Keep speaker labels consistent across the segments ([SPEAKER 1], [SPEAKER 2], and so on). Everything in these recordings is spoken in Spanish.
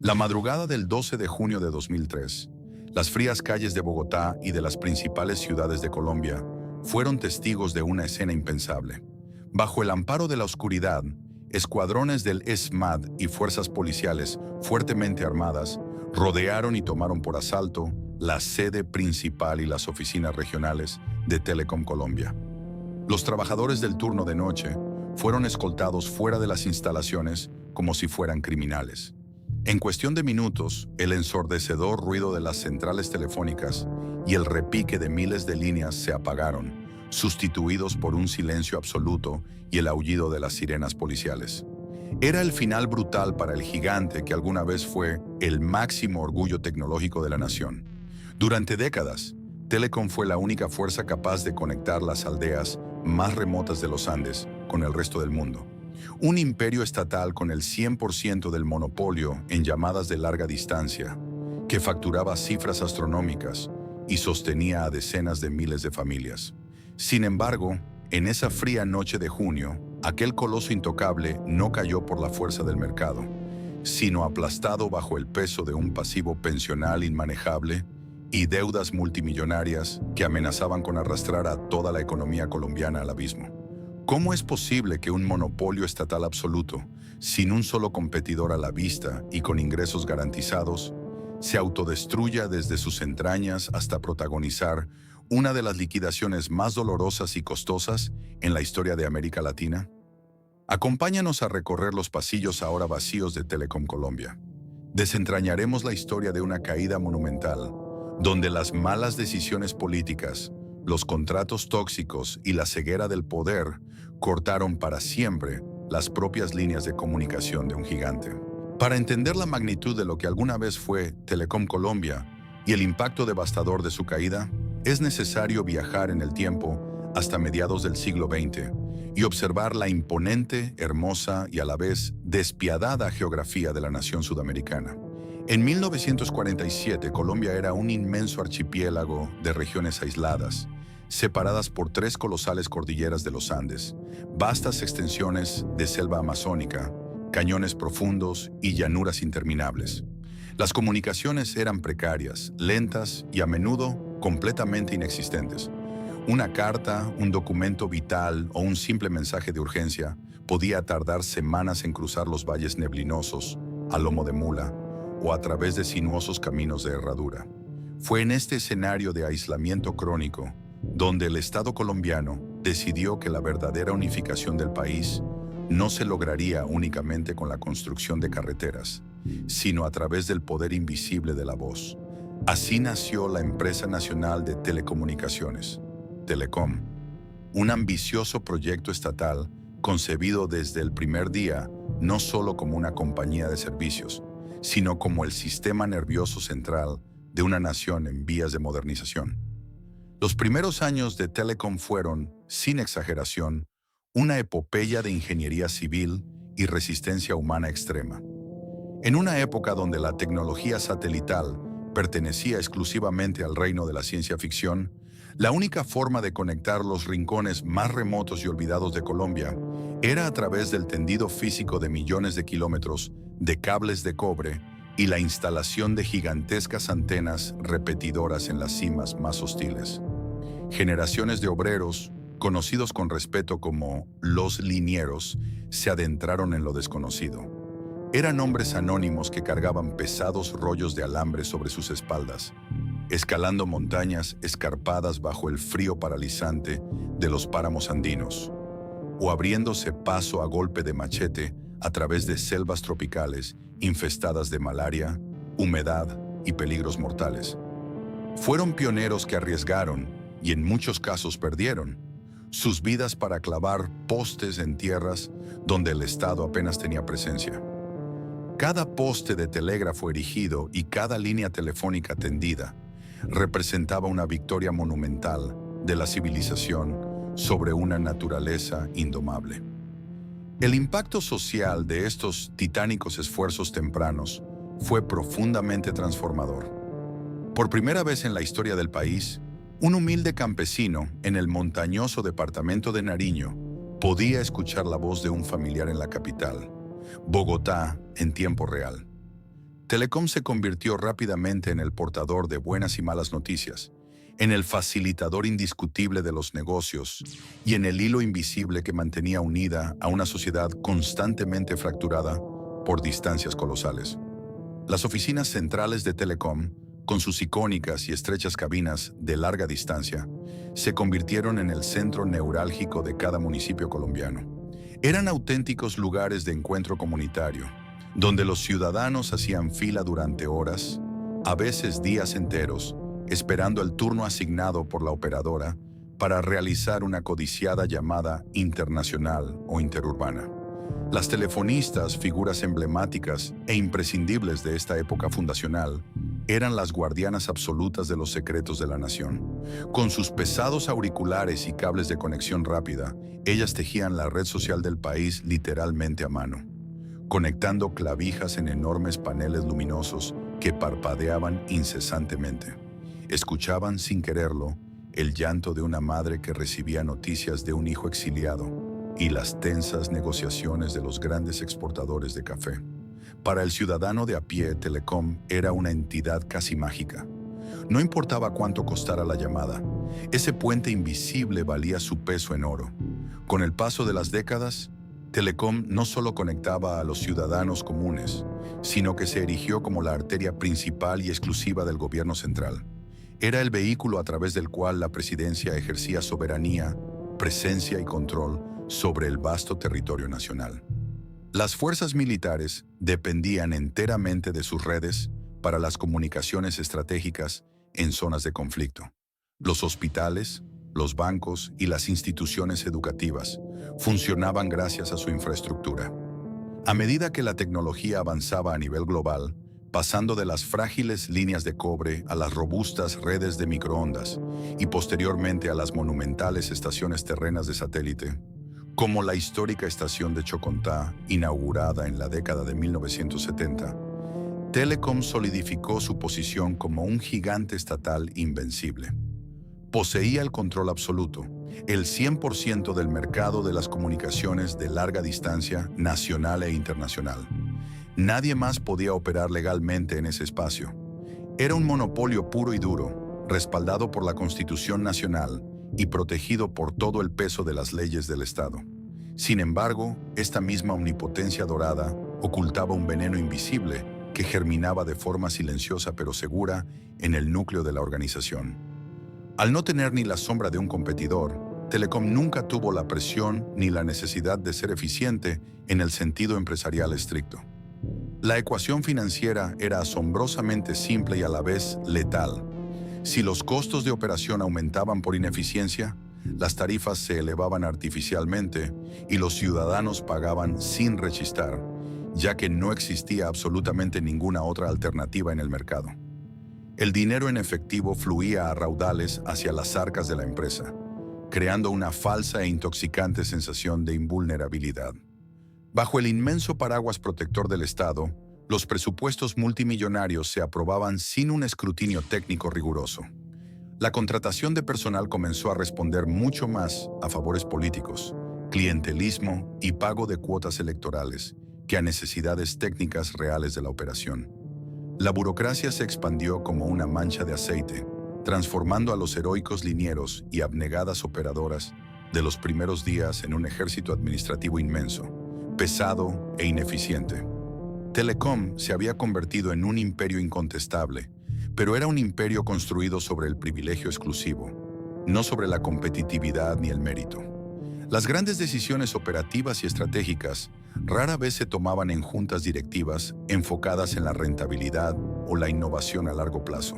[SPEAKER 1] La madrugada del 12 de junio de 2003, las frías calles de Bogotá y de las principales ciudades de Colombia fueron testigos de una escena impensable. Bajo el amparo de la oscuridad, escuadrones del ESMAD y fuerzas policiales fuertemente armadas rodearon y tomaron por asalto la sede principal y las oficinas regionales de Telecom Colombia. Los trabajadores del turno de noche fueron escoltados fuera de las instalaciones como si fueran criminales. En cuestión de minutos, el ensordecedor ruido de las centrales telefónicas y el repique de miles de líneas se apagaron, sustituidos por un silencio absoluto y el aullido de las sirenas policiales. Era el final brutal para el gigante que alguna vez fue el máximo orgullo tecnológico de la nación. Durante décadas, Telecom fue la única fuerza capaz de conectar las aldeas más remotas de los Andes con el resto del mundo. Un imperio estatal con el 100% del monopolio en llamadas de larga distancia, que facturaba cifras astronómicas y sostenía a decenas de miles de familias. Sin embargo, en esa fría noche de junio, aquel coloso intocable no cayó por la fuerza del mercado, sino aplastado bajo el peso de un pasivo pensional inmanejable y deudas multimillonarias que amenazaban con arrastrar a toda la economía colombiana al abismo. ¿Cómo es posible que un monopolio estatal absoluto, sin un solo competidor a la vista y con ingresos garantizados, se autodestruya desde sus entrañas hasta protagonizar una de las liquidaciones más dolorosas y costosas en la historia de América Latina? Acompáñanos a recorrer los pasillos ahora vacíos de Telecom Colombia. Desentrañaremos la historia de una caída monumental, donde las malas decisiones políticas, los contratos tóxicos y la ceguera del poder cortaron para siempre las propias líneas de comunicación de un gigante. Para entender la magnitud de lo que alguna vez fue Telecom Colombia y el impacto devastador de su caída, es necesario viajar en el tiempo hasta mediados del siglo XX y observar la imponente, hermosa y a la vez despiadada geografía de la nación sudamericana. En 1947, Colombia era un inmenso archipiélago de regiones aisladas, separadas por tres colosales cordilleras de los Andes, vastas extensiones de selva amazónica, cañones profundos y llanuras interminables. Las comunicaciones eran precarias, lentas y a menudo completamente inexistentes. Una carta, un documento vital o un simple mensaje de urgencia podía tardar semanas en cruzar los valles neblinosos, a lomo de mula, o a través de sinuosos caminos de herradura. Fue en este escenario de aislamiento crónico donde el Estado colombiano decidió que la verdadera unificación del país no se lograría únicamente con la construcción de carreteras, sino a través del poder invisible de la voz. Así nació la Empresa Nacional de Telecomunicaciones, Telecom, un ambicioso proyecto estatal concebido desde el primer día no solo como una compañía de servicios, sino como el sistema nervioso central de una nación en vías de modernización. Los primeros años de Telecom fueron, sin exageración, una epopeya de ingeniería civil y resistencia humana extrema. En una época donde la tecnología satelital pertenecía exclusivamente al reino de la ciencia ficción, la única forma de conectar los rincones más remotos y olvidados de Colombia era a través del tendido físico de millones de kilómetros de cables de cobre y la instalación de gigantescas antenas repetidoras en las cimas más hostiles. Generaciones de obreros, conocidos con respeto como los linieros, se adentraron en lo desconocido. Eran hombres anónimos que cargaban pesados rollos de alambre sobre sus espaldas, escalando montañas escarpadas bajo el frío paralizante de los páramos andinos, o abriéndose paso a golpe de machete a través de selvas tropicales infestadas de malaria, humedad y peligros mortales. Fueron pioneros que arriesgaron, y en muchos casos perdieron, sus vidas para clavar postes en tierras donde el Estado apenas tenía presencia. Cada poste de telégrafo erigido y cada línea telefónica tendida representaba una victoria monumental de la civilización sobre una naturaleza indomable. El impacto social de estos titánicos esfuerzos tempranos fue profundamente transformador. Por primera vez en la historia del país, un humilde campesino en el montañoso departamento de Nariño podía escuchar la voz de un familiar en la capital, Bogotá, en tiempo real. Telecom se convirtió rápidamente en el portador de buenas y malas noticias, en el facilitador indiscutible de los negocios y en el hilo invisible que mantenía unida a una sociedad constantemente fracturada por distancias colosales. Las oficinas centrales de Telecom, con sus icónicas y estrechas cabinas de larga distancia, se convirtieron en el centro neurálgico de cada municipio colombiano. Eran auténticos lugares de encuentro comunitario, donde los ciudadanos hacían fila durante horas, a veces días enteros, esperando el turno asignado por la operadora para realizar una codiciada llamada internacional o interurbana. Las telefonistas, figuras emblemáticas e imprescindibles de esta época fundacional, eran las guardianas absolutas de los secretos de la nación. Con sus pesados auriculares y cables de conexión rápida, ellas tejían la red social del país literalmente a mano, conectando clavijas en enormes paneles luminosos que parpadeaban incesantemente. Escuchaban, sin quererlo, el llanto de una madre que recibía noticias de un hijo exiliado y las tensas negociaciones de los grandes exportadores de café. Para el ciudadano de a pie, Telecom era una entidad casi mágica. No importaba cuánto costara la llamada, ese puente invisible valía su peso en oro. Con el paso de las décadas, Telecom no solo conectaba a los ciudadanos comunes, sino que se erigió como la arteria principal y exclusiva del gobierno central. Era el vehículo a través del cual la presidencia ejercía soberanía, presencia y control sobre el vasto territorio nacional. Las fuerzas militares dependían enteramente de sus redes para las comunicaciones estratégicas en zonas de conflicto. Los hospitales, los bancos y las instituciones educativas funcionaban gracias a su infraestructura. A medida que la tecnología avanzaba a nivel global, pasando de las frágiles líneas de cobre a las robustas redes de microondas y posteriormente a las monumentales estaciones terrenas de satélite, como la histórica estación de Chocontá, inaugurada en la década de 1970, Telecom solidificó su posición como un gigante estatal invencible. Poseía el control absoluto, el 100% del mercado de las comunicaciones de larga distancia nacional e internacional. Nadie más podía operar legalmente en ese espacio. Era un monopolio puro y duro, respaldado por la Constitución Nacional y protegido por todo el peso de las leyes del Estado. Sin embargo, esta misma omnipotencia dorada ocultaba un veneno invisible que germinaba de forma silenciosa pero segura en el núcleo de la organización. Al no tener ni la sombra de un competidor, Telecom nunca tuvo la presión ni la necesidad de ser eficiente en el sentido empresarial estricto. La ecuación financiera era asombrosamente simple y a la vez letal. Si los costos de operación aumentaban por ineficiencia, las tarifas se elevaban artificialmente y los ciudadanos pagaban sin rechistar, ya que no existía absolutamente ninguna otra alternativa en el mercado. El dinero en efectivo fluía a raudales hacia las arcas de la empresa, creando una falsa e intoxicante sensación de invulnerabilidad. Bajo el inmenso paraguas protector del Estado, los presupuestos multimillonarios se aprobaban sin un escrutinio técnico riguroso. La contratación de personal comenzó a responder mucho más a favores políticos, clientelismo y pago de cuotas electorales que a necesidades técnicas reales de la operación. La burocracia se expandió como una mancha de aceite, transformando a los heroicos linieros y abnegadas operadoras de los primeros días en un ejército administrativo inmenso, pesado e ineficiente. Telecom se había convertido en un imperio incontestable, pero era un imperio construido sobre el privilegio exclusivo, no sobre la competitividad ni el mérito. Las grandes decisiones operativas y estratégicas rara vez se tomaban en juntas directivas enfocadas en la rentabilidad o la innovación a largo plazo,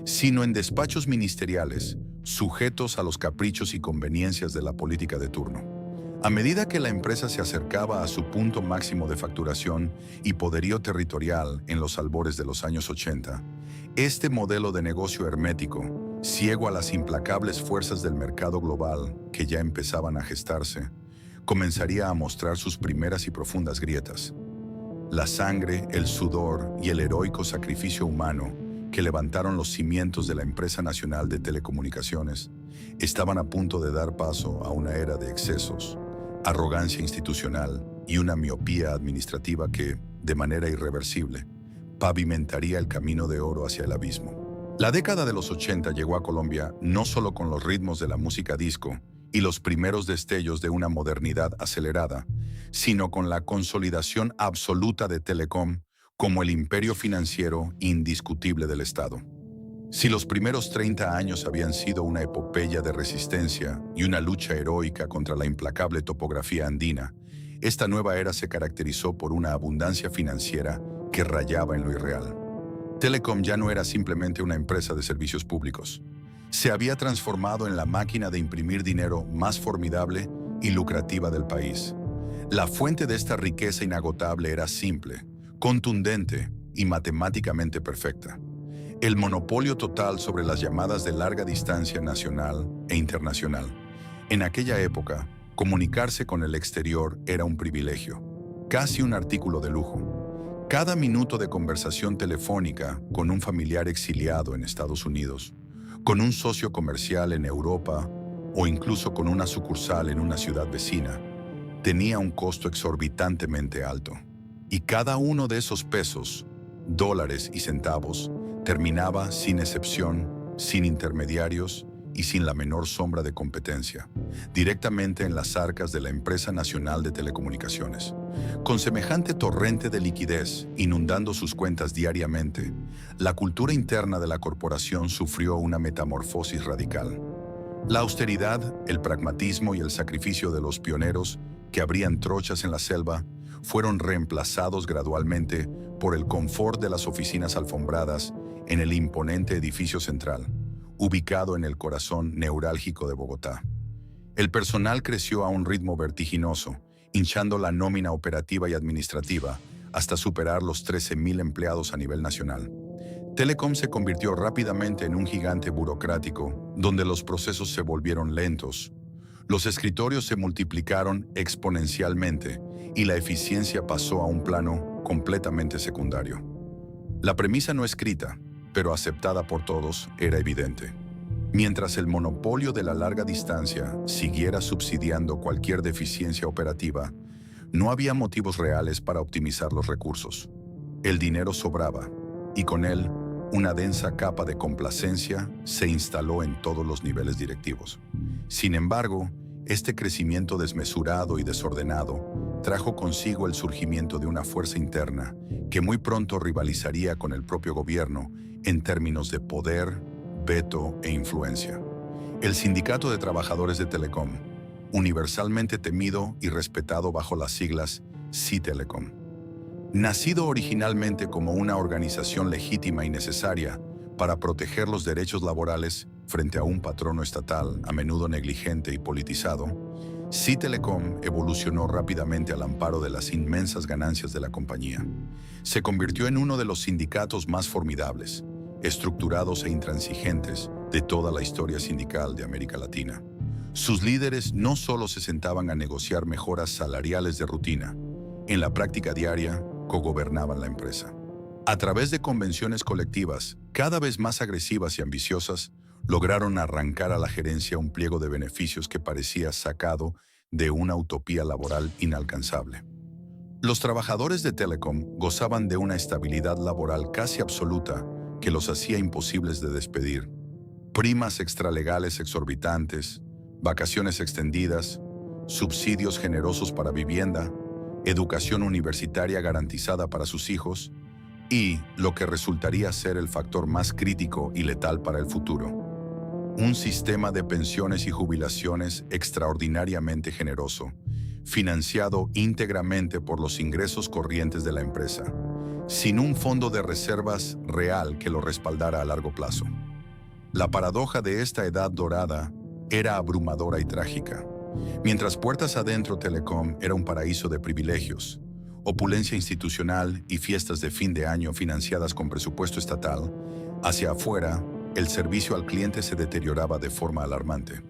[SPEAKER 1] sino en despachos ministeriales sujetos a los caprichos y conveniencias de la política de turno. A medida que la empresa se acercaba a su punto máximo de facturación y poderío territorial en los albores de los años 80, este modelo de negocio hermético, ciego a las implacables fuerzas del mercado global que ya empezaban a gestarse, comenzaría a mostrar sus primeras y profundas grietas. La sangre, el sudor y el heroico sacrificio humano que levantaron los cimientos de la empresa nacional de telecomunicaciones estaban a punto de dar paso a una era de excesos, arrogancia institucional y una miopía administrativa que, de manera irreversible, pavimentaría el camino de oro hacia el abismo. La década de los 80 llegó a Colombia no solo con los ritmos de la música disco y los primeros destellos de una modernidad acelerada, sino con la consolidación absoluta de Telecom como el imperio financiero indiscutible del Estado. Si los primeros 30 años habían sido una epopeya de resistencia y una lucha heroica contra la implacable topografía andina, esta nueva era se caracterizó por una abundancia financiera que rayaba en lo irreal. Telecom ya no era simplemente una empresa de servicios públicos. Se había transformado en la máquina de imprimir dinero más formidable y lucrativa del país. La fuente de esta riqueza inagotable era simple, contundente y matemáticamente perfecta: el monopolio total sobre las llamadas de larga distancia nacional e internacional. En aquella época, comunicarse con el exterior era un privilegio, casi un artículo de lujo. Cada minuto de conversación telefónica con un familiar exiliado en Estados Unidos, con un socio comercial en Europa o incluso con una sucursal en una ciudad vecina, tenía un costo exorbitantemente alto. Y cada uno de esos pesos, dólares y centavos, terminaba sin excepción, sin intermediarios y sin la menor sombra de competencia, directamente en las arcas de la Empresa Nacional de Telecomunicaciones. Con semejante torrente de liquidez inundando sus cuentas diariamente, la cultura interna de la corporación sufrió una metamorfosis radical. La austeridad, el pragmatismo y el sacrificio de los pioneros que abrían trochas en la selva fueron reemplazados gradualmente por el confort de las oficinas alfombradas en el imponente edificio central, ubicado en el corazón neurálgico de Bogotá. El personal creció a un ritmo vertiginoso, hinchando la nómina operativa y administrativa hasta superar los 13.000 empleados a nivel nacional. Telecom se convirtió rápidamente en un gigante burocrático, donde los procesos se volvieron lentos, los escritorios se multiplicaron exponencialmente y la eficiencia pasó a un plano completamente secundario. La premisa no escrita, pero aceptada por todos, era evidente. Mientras el monopolio de la larga distancia siguiera subsidiando cualquier deficiencia operativa, no había motivos reales para optimizar los recursos. El dinero sobraba, y con él, una densa capa de complacencia se instaló en todos los niveles directivos. Sin embargo, este crecimiento desmesurado y desordenado trajo consigo el surgimiento de una fuerza interna que muy pronto rivalizaría con el propio gobierno en términos de poder, veto e influencia. El Sindicato de Trabajadores de Telecom, universalmente temido y respetado bajo las siglas SITelecom. Nacido originalmente como una organización legítima y necesaria para proteger los derechos laborales frente a un patrono estatal a menudo negligente y politizado, SITelecom evolucionó rápidamente al amparo de las inmensas ganancias de la compañía. Se convirtió en uno de los sindicatos más formidables, estructurados e intransigentes de toda la historia sindical de América Latina. Sus líderes no solo se sentaban a negociar mejoras salariales de rutina, en la práctica diaria cogobernaban la empresa. A través de convenciones colectivas cada vez más agresivas y ambiciosas, lograron arrancar a la gerencia un pliego de beneficios que parecía sacado de una utopía laboral inalcanzable. Los trabajadores de Telecom gozaban de una estabilidad laboral casi absoluta que los hacía imposibles de despedir. Primas extralegales exorbitantes, vacaciones extendidas, subsidios generosos para vivienda, educación universitaria garantizada para sus hijos y lo que resultaría ser el factor más crítico y letal para el futuro: un sistema de pensiones y jubilaciones extraordinariamente generoso, financiado íntegramente por los ingresos corrientes de la empresa, sin un fondo de reservas real que lo respaldara a largo plazo. La paradoja de esta edad dorada era abrumadora y trágica. Mientras puertas adentro Telecom era un paraíso de privilegios, opulencia institucional y fiestas de fin de año financiadas con presupuesto estatal, hacia afuera, el servicio al cliente se deterioraba de forma alarmante.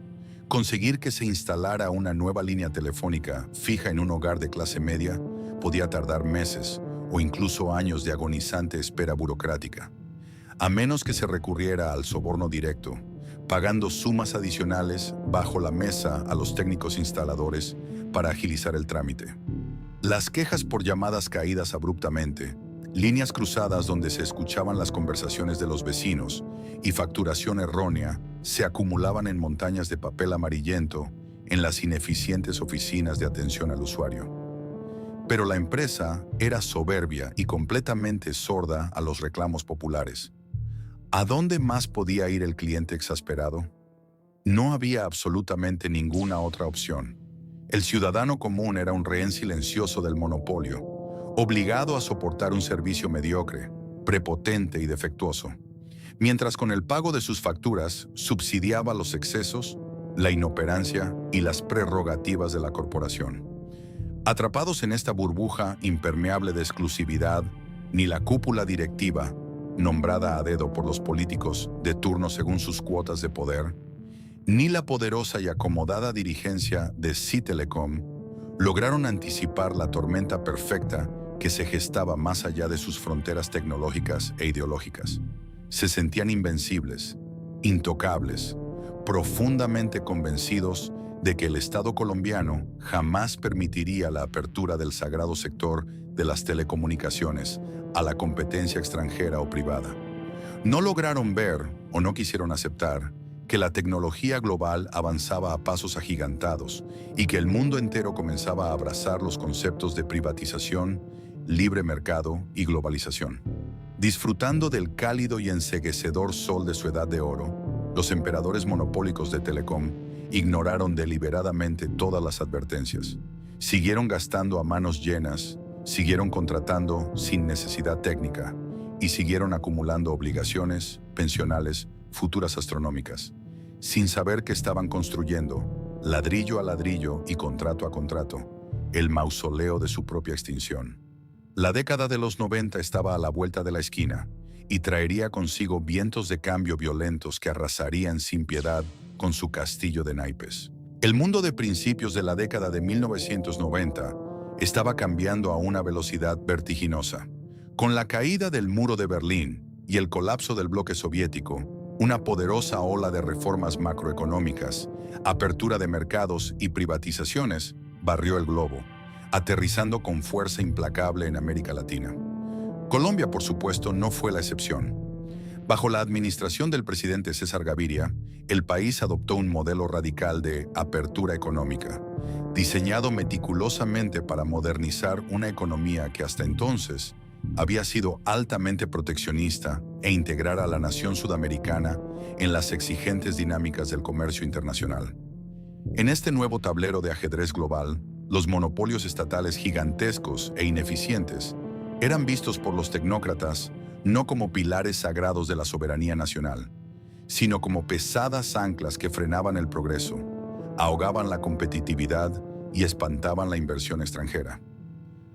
[SPEAKER 1] Conseguir que se instalara una nueva línea telefónica fija en un hogar de clase media podía tardar meses o incluso años de agonizante espera burocrática, a menos que se recurriera al soborno directo, pagando sumas adicionales bajo la mesa a los técnicos instaladores para agilizar el trámite. Las quejas por llamadas caídas abruptamente, líneas cruzadas donde se escuchaban las conversaciones de los vecinos y facturación errónea se acumulaban en montañas de papel amarillento en las ineficientes oficinas de atención al usuario. Pero la empresa era soberbia y completamente sorda a los reclamos populares. ¿A dónde más podía ir el cliente exasperado? No había absolutamente ninguna otra opción. El ciudadano común era un rehén silencioso del monopolio, obligado a soportar un servicio mediocre, prepotente y defectuoso, mientras con el pago de sus facturas subsidiaba los excesos, la inoperancia y las prerrogativas de la corporación. Atrapados en esta burbuja impermeable de exclusividad, ni la cúpula directiva, nombrada a dedo por los políticos de turno según sus cuotas de poder, ni la poderosa y acomodada dirigencia de Sí Telecom lograron anticipar la tormenta perfecta que se gestaba más allá de sus fronteras tecnológicas e ideológicas. Se sentían invencibles, intocables, profundamente convencidos de que el Estado colombiano jamás permitiría la apertura del sagrado sector de las telecomunicaciones a la competencia extranjera o privada. No lograron ver, o no quisieron aceptar, que la tecnología global avanzaba a pasos agigantados y que el mundo entero comenzaba a abrazar los conceptos de privatización, libre mercado y globalización. Disfrutando del cálido y enceguecedor sol de su edad de oro, los emperadores monopólicos de Telecom ignoraron deliberadamente todas las advertencias. Siguieron gastando a manos llenas, siguieron contratando sin necesidad técnica y siguieron acumulando obligaciones, pensionales, futuras astronómicas, sin saber que estaban construyendo, ladrillo a ladrillo y contrato a contrato, el mausoleo de su propia extinción. La década de los 90 estaba a la vuelta de la esquina y traería consigo vientos de cambio violentos que arrasarían sin piedad con su castillo de naipes. El mundo de principios de la década de 1990 estaba cambiando a una velocidad vertiginosa. Con la caída del muro de Berlín y el colapso del bloque soviético, una poderosa ola de reformas macroeconómicas, apertura de mercados y privatizaciones barrió el globo, aterrizando con fuerza implacable en América Latina. Colombia, por supuesto, no fue la excepción. Bajo la administración del presidente César Gaviria, el país adoptó un modelo radical de apertura económica, diseñado meticulosamente para modernizar una economía que hasta entonces había sido altamente proteccionista e integrar a la nación sudamericana en las exigentes dinámicas del comercio internacional. En este nuevo tablero de ajedrez global, los monopolios estatales gigantescos e ineficientes eran vistos por los tecnócratas no como pilares sagrados de la soberanía nacional, sino como pesadas anclas que frenaban el progreso, ahogaban la competitividad y espantaban la inversión extranjera.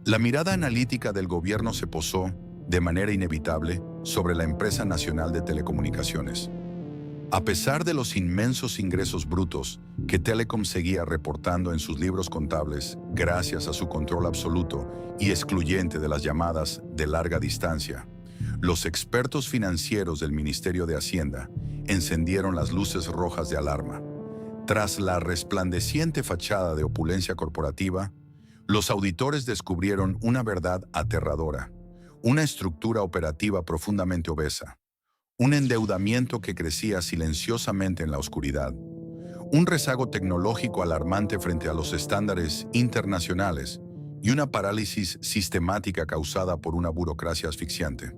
[SPEAKER 1] La mirada analítica del gobierno se posó, de manera inevitable, sobre la empresa nacional de telecomunicaciones. A pesar de los inmensos ingresos brutos que Telecom seguía reportando en sus libros contables gracias a su control absoluto y excluyente de las llamadas de larga distancia, los expertos financieros del Ministerio de Hacienda encendieron las luces rojas de alarma. Tras la resplandeciente fachada de opulencia corporativa, los auditores descubrieron una verdad aterradora, una estructura operativa profundamente obesa, un endeudamiento que crecía silenciosamente en la oscuridad, un rezago tecnológico alarmante frente a los estándares internacionales y una parálisis sistemática causada por una burocracia asfixiante.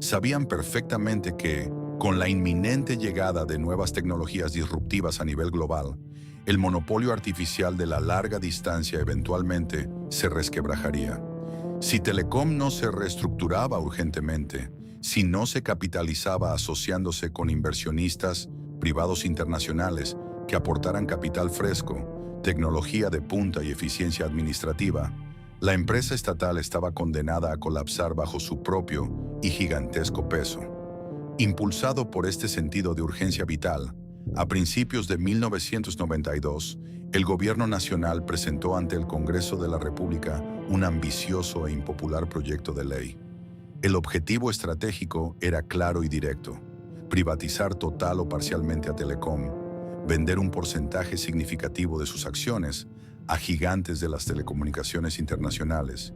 [SPEAKER 1] Sabían perfectamente que, con la inminente llegada de nuevas tecnologías disruptivas a nivel global, el monopolio artificial de la larga distancia eventualmente se resquebrajaría. Si Telecom no se reestructuraba urgentemente, si no se capitalizaba asociándose con inversionistas privados internacionales que aportaran capital fresco, tecnología de punta y eficiencia administrativa, la empresa estatal estaba condenada a colapsar bajo su propio y gigantesco peso. Impulsado por este sentido de urgencia vital, a principios de 1992, el Gobierno Nacional presentó ante el Congreso de la República un ambicioso e impopular proyecto de ley. El objetivo estratégico era claro y directo: privatizar total o parcialmente a Telecom, vender un porcentaje significativo de sus acciones a gigantes de las telecomunicaciones internacionales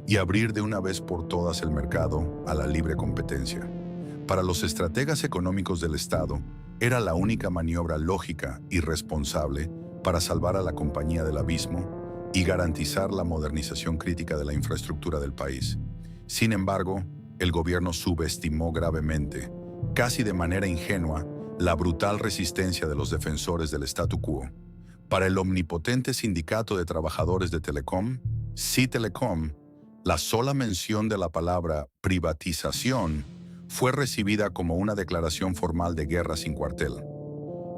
[SPEAKER 1] y abrir de una vez por todas el mercado a la libre competencia. Para los estrategas económicos del Estado, era la única maniobra lógica y responsable para salvar a la compañía del abismo y garantizar la modernización crítica de la infraestructura del país. Sin embargo, el gobierno subestimó gravemente, casi de manera ingenua, la brutal resistencia de los defensores del statu quo. Para el omnipotente sindicato de trabajadores de Telecom, SITelecom, la sola mención de la palabra privatización fue recibida como una declaración formal de guerra sin cuartel.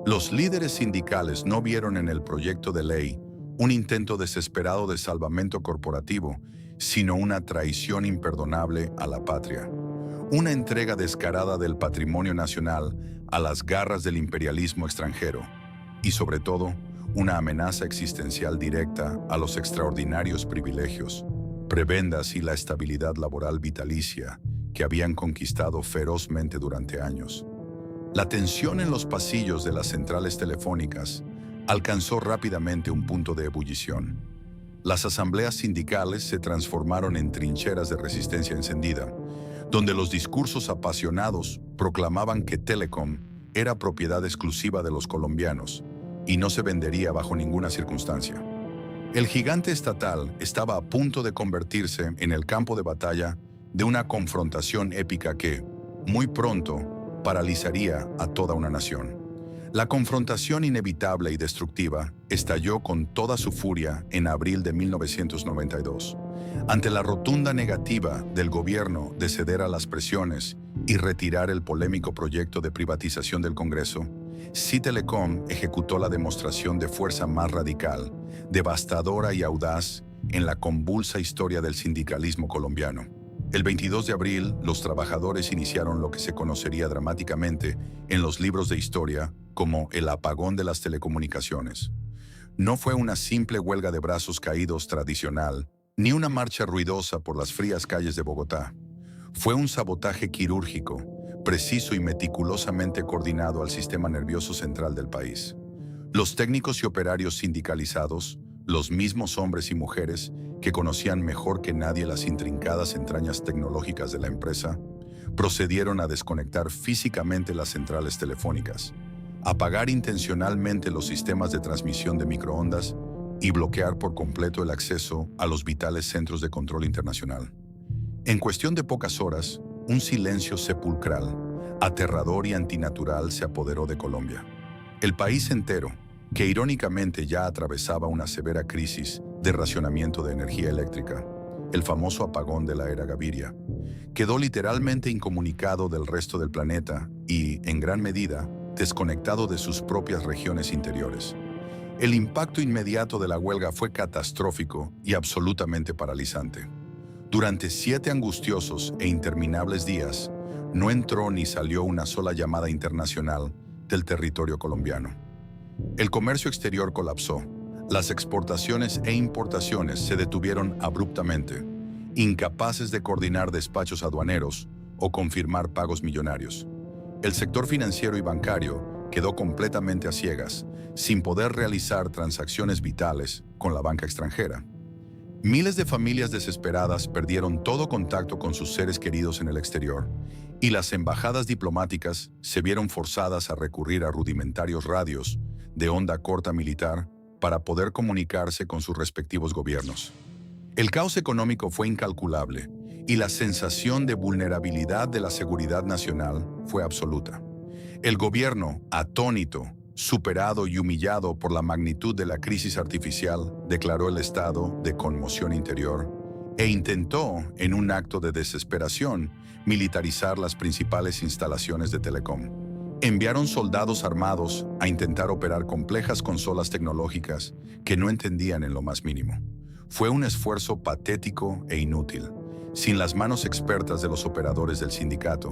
[SPEAKER 1] Los líderes sindicales no vieron en el proyecto de ley un intento desesperado de salvamento corporativo, sino una traición imperdonable a la patria. Una entrega descarada del patrimonio nacional a las garras del imperialismo extranjero y, sobre todo, una amenaza existencial directa a los extraordinarios privilegios, prebendas y la estabilidad laboral vitalicia que habían conquistado ferozmente durante años. La tensión en los pasillos de las centrales telefónicas alcanzó rápidamente un punto de ebullición. Las asambleas sindicales se transformaron en trincheras de resistencia encendida, donde los discursos apasionados proclamaban que Telecom era propiedad exclusiva de los colombianos y no se vendería bajo ninguna circunstancia. El gigante estatal estaba a punto de convertirse en el campo de batalla de una confrontación épica que, muy pronto, paralizaría a toda una nación. La confrontación inevitable y destructiva estalló con toda su furia en abril de 1992. Ante la rotunda negativa del gobierno de ceder a las presiones y retirar el polémico proyecto de privatización del Congreso, SITelecom ejecutó la demostración de fuerza más radical, devastadora y audaz en la convulsa historia del sindicalismo colombiano. El 22 de abril, los trabajadores iniciaron lo que se conocería dramáticamente en los libros de historia como el apagón de las telecomunicaciones. No fue una simple huelga de brazos caídos tradicional, ni una marcha ruidosa por las frías calles de Bogotá. Fue un sabotaje quirúrgico, preciso y meticulosamente coordinado al sistema nervioso central del país. Los técnicos y operarios sindicalizados, los mismos hombres y mujeres que conocían mejor que nadie las intrincadas entrañas tecnológicas de la empresa, procedieron a desconectar físicamente las centrales telefónicas, apagar intencionalmente los sistemas de transmisión de microondas y bloquear por completo el acceso a los vitales centros de control internacional. En cuestión de pocas horas, un silencio sepulcral, aterrador y antinatural se apoderó de Colombia. El país entero, que irónicamente ya atravesaba una severa crisis de racionamiento de energía eléctrica, el famoso apagón de la era Gaviria, quedó literalmente incomunicado del resto del planeta y, en gran medida, desconectado de sus propias regiones interiores. El impacto inmediato de la huelga fue catastrófico y absolutamente paralizante. Durante 7 angustiosos e interminables días, no entró ni salió una sola llamada internacional del territorio colombiano. El comercio exterior colapsó, las exportaciones e importaciones se detuvieron abruptamente, incapaces de coordinar despachos aduaneros o confirmar pagos millonarios. El sector financiero y bancario quedó completamente a ciegas, sin poder realizar transacciones vitales con la banca extranjera. Miles de familias desesperadas perdieron todo contacto con sus seres queridos en el exterior, y las embajadas diplomáticas se vieron forzadas a recurrir a rudimentarios radios de onda corta militar para poder comunicarse con sus respectivos gobiernos. El caos económico fue incalculable y la sensación de vulnerabilidad de la seguridad nacional fue absoluta. El gobierno, atónito, superado y humillado por la magnitud de la crisis artificial, declaró el estado de conmoción interior e intentó, en un acto de desesperación, militarizar las principales instalaciones de Telecom. Enviaron soldados armados a intentar operar complejas consolas tecnológicas que no entendían en lo más mínimo. Fue un esfuerzo patético e inútil. Sin las manos expertas de los operadores del sindicato,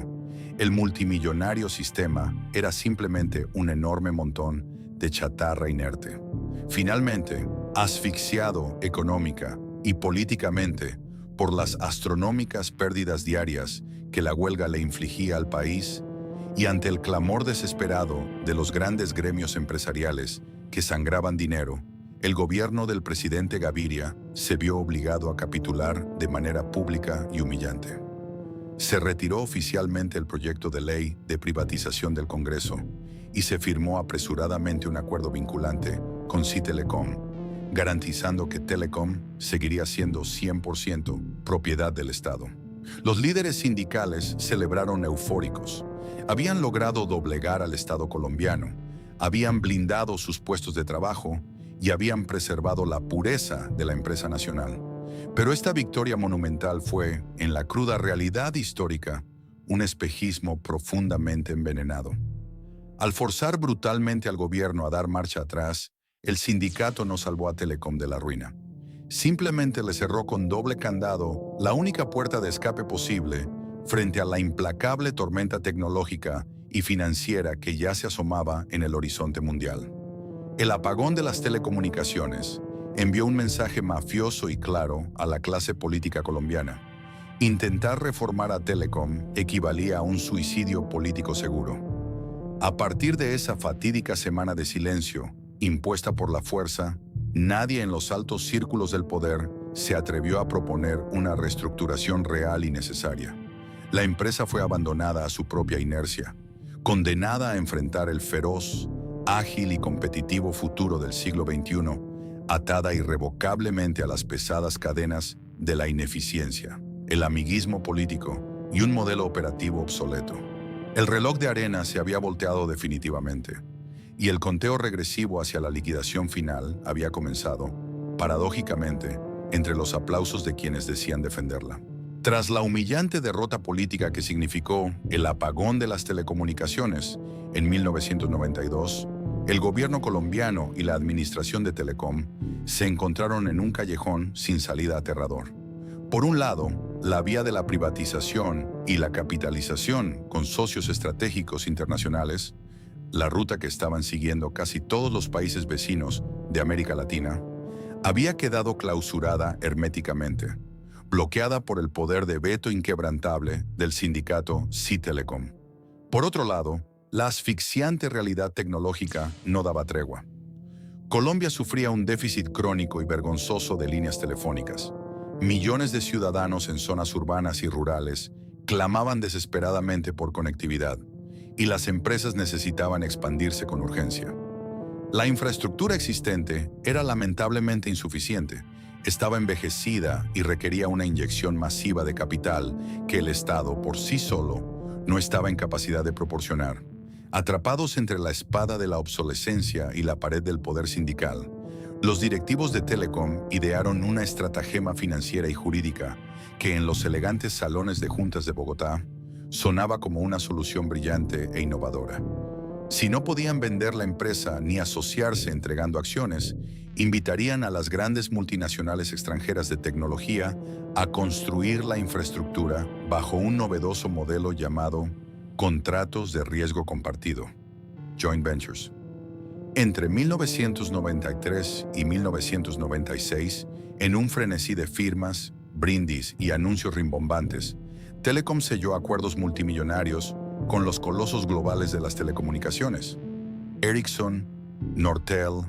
[SPEAKER 1] el multimillonario sistema era simplemente un enorme montón de chatarra inerte. Finalmente, asfixiado económica y políticamente por las astronómicas pérdidas diarias que la huelga le infligía al país, y ante el clamor desesperado de los grandes gremios empresariales que sangraban dinero, el gobierno del presidente Gaviria se vio obligado a capitular de manera pública y humillante. Se retiró oficialmente el proyecto de ley de privatización del Congreso y se firmó apresuradamente un acuerdo vinculante con Citelecom, garantizando que Telecom seguiría siendo 100% propiedad del Estado. Los líderes sindicales celebraron eufóricos. Habían logrado doblegar al Estado colombiano, habían blindado sus puestos de trabajo y habían preservado la pureza de la empresa nacional. Pero esta victoria monumental fue, en la cruda realidad histórica, un espejismo profundamente envenenado. Al forzar brutalmente al gobierno a dar marcha atrás, el sindicato no salvó a Telecom de la ruina. Simplemente le cerró con doble candado la única puerta de escape posible frente a la implacable tormenta tecnológica y financiera que ya se asomaba en el horizonte mundial. El apagón de las telecomunicaciones envió un mensaje mafioso y claro a la clase política colombiana. Intentar reformar a Telecom equivalía a un suicidio político seguro. A partir de esa fatídica semana de silencio, impuesta por la fuerza, nadie en los altos círculos del poder se atrevió a proponer una reestructuración real y necesaria. La empresa fue abandonada a su propia inercia, condenada a enfrentar el feroz, ágil y competitivo futuro del siglo XXI, atada irrevocablemente a las pesadas cadenas de la ineficiencia, el amiguismo político y un modelo operativo obsoleto. El reloj de arena se había volteado definitivamente, y el conteo regresivo hacia la liquidación final había comenzado, paradójicamente, entre los aplausos de quienes decían defenderla. Tras la humillante derrota política que significó el apagón de las telecomunicaciones en 1992, el gobierno colombiano y la administración de Telecom se encontraron en un callejón sin salida aterrador. Por un lado, la vía de la privatización y la capitalización con socios estratégicos internacionales, la ruta que estaban siguiendo casi todos los países vecinos de América Latina, había quedado clausurada herméticamente, bloqueada por el poder de veto inquebrantable del sindicato Citelecom. Por otro lado, la asfixiante realidad tecnológica no daba tregua. Colombia sufría un déficit crónico y vergonzoso de líneas telefónicas. Millones de ciudadanos en zonas urbanas y rurales clamaban desesperadamente por conectividad, y las empresas necesitaban expandirse con urgencia. La infraestructura existente era lamentablemente insuficiente, estaba envejecida y requería una inyección masiva de capital que el Estado por sí solo no estaba en capacidad de proporcionar. Atrapados entre la espada de la obsolescencia y la pared del poder sindical, los directivos de Telecom idearon una estratagema financiera y jurídica que en los elegantes salones de juntas de Bogotá sonaba como una solución brillante e innovadora. Si no podían vender la empresa ni asociarse entregando acciones, invitarían a las grandes multinacionales extranjeras de tecnología a construir la infraestructura bajo un novedoso modelo llamado contratos de riesgo compartido, joint ventures. Entre 1993 y 1996, en un frenesí de firmas, brindis y anuncios rimbombantes, Telecom selló acuerdos multimillonarios con los colosos globales de las telecomunicaciones: Ericsson, Nortel,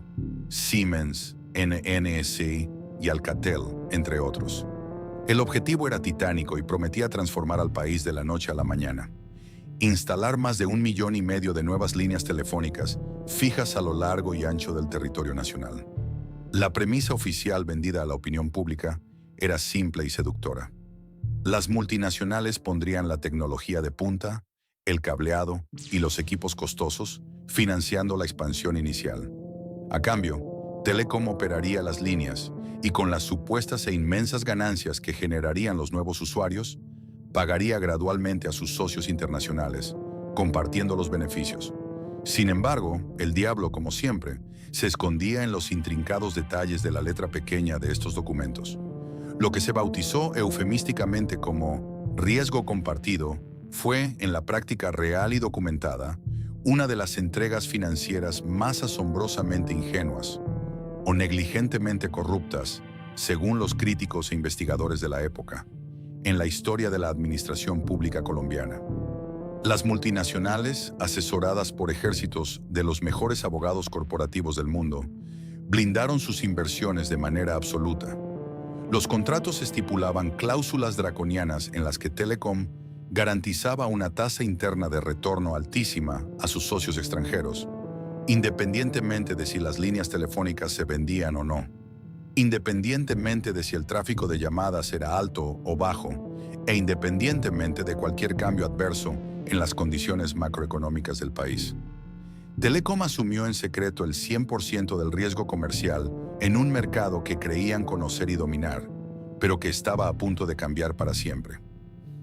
[SPEAKER 1] Siemens, NSC y Alcatel, entre otros. El objetivo era titánico y prometía transformar al país de la noche a la mañana. Instalar más de 1,5 millones de nuevas líneas telefónicas fijas a lo largo y ancho del territorio nacional. La premisa oficial vendida a la opinión pública era simple y seductora. Las multinacionales pondrían la tecnología de punta, el cableado y los equipos costosos, financiando la expansión inicial. A cambio, Telecom operaría las líneas y con las supuestas e inmensas ganancias que generarían los nuevos usuarios, pagaría gradualmente a sus socios internacionales, compartiendo los beneficios. Sin embargo, el diablo, como siempre, se escondía en los intrincados detalles de la letra pequeña de estos documentos. Lo que se bautizó eufemísticamente como riesgo compartido fue, en la práctica real y documentada, una de las entregas financieras más asombrosamente ingenuas o negligentemente corruptas, según los críticos e investigadores de la época, en la historia de la administración pública colombiana. Las multinacionales, asesoradas por ejércitos de los mejores abogados corporativos del mundo, blindaron sus inversiones de manera absoluta. Los contratos estipulaban cláusulas draconianas en las que Telecom garantizaba una tasa interna de retorno altísima a sus socios extranjeros, independientemente de si las líneas telefónicas se vendían o no, independientemente de si el tráfico de llamadas era alto o bajo, e independientemente de cualquier cambio adverso en las condiciones macroeconómicas del país. Telecom asumió en secreto el 100% del riesgo comercial en un mercado que creían conocer y dominar, pero que estaba a punto de cambiar para siempre.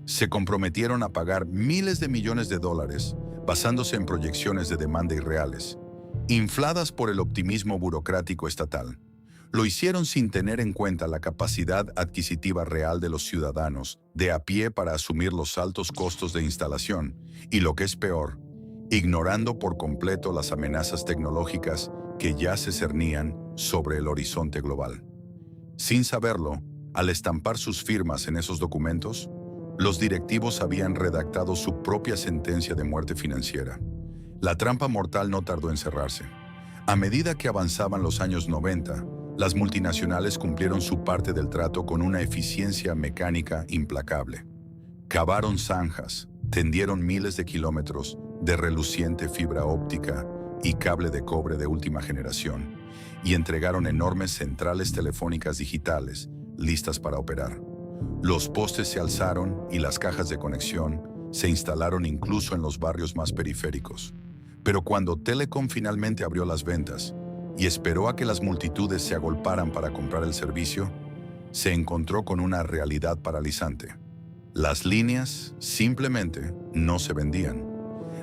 [SPEAKER 1] Se comprometieron a pagar miles de millones de dólares basándose en proyecciones de demanda irreales, infladas por el optimismo burocrático estatal. Lo hicieron sin tener en cuenta la capacidad adquisitiva real de los ciudadanos de a pie para asumir los altos costos de instalación y, lo que es peor, ignorando por completo las amenazas tecnológicas que ya se cernían sobre el horizonte global. Sin saberlo, al estampar sus firmas en esos documentos, los directivos habían redactado su propia sentencia de muerte financiera. La trampa mortal no tardó en cerrarse. A medida que avanzaban los años 90, las multinacionales cumplieron su parte del trato con una eficiencia mecánica implacable. Cavaron zanjas, tendieron miles de kilómetros de reluciente fibra óptica y cable de cobre de última generación, y entregaron enormes centrales telefónicas digitales listas para operar. Los postes se alzaron y las cajas de conexión se instalaron incluso en los barrios más periféricos. Pero cuando Telecom finalmente abrió las ventas y esperó a que las multitudes se agolparan para comprar el servicio, se encontró con una realidad paralizante. Las líneas simplemente no se vendían.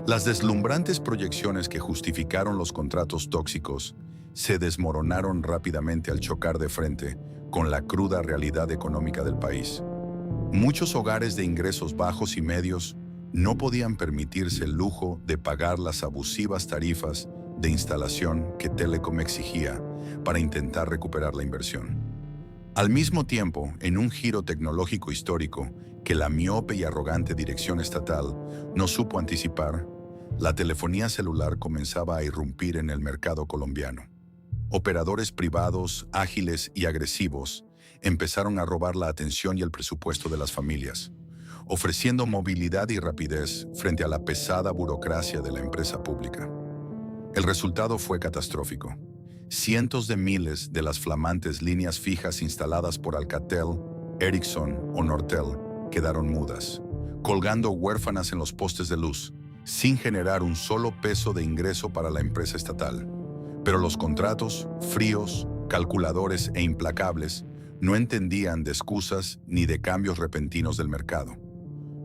[SPEAKER 1] Las deslumbrantes proyecciones que justificaron los contratos tóxicos se desmoronaron rápidamente al chocar de frente con la cruda realidad económica del país. Muchos hogares de ingresos bajos y medios no podían permitirse el lujo de pagar las abusivas tarifas de instalación que Telecom exigía para intentar recuperar la inversión. Al mismo tiempo, en un giro tecnológico histórico que la miope y arrogante dirección estatal no supo anticipar, la telefonía celular comenzaba a irrumpir en el mercado colombiano. Operadores privados, ágiles y agresivos, empezaron a robar la atención y el presupuesto de las familias, ofreciendo movilidad y rapidez frente a la pesada burocracia de la empresa pública. El resultado fue catastrófico. Cientos de miles de las flamantes líneas fijas instaladas por Alcatel, Ericsson o Nortel quedaron mudas, colgando huérfanas en los postes de luz, sin generar un solo peso de ingreso para la empresa estatal. Pero los contratos, fríos, calculadores e implacables, no entendían de excusas ni de cambios repentinos del mercado.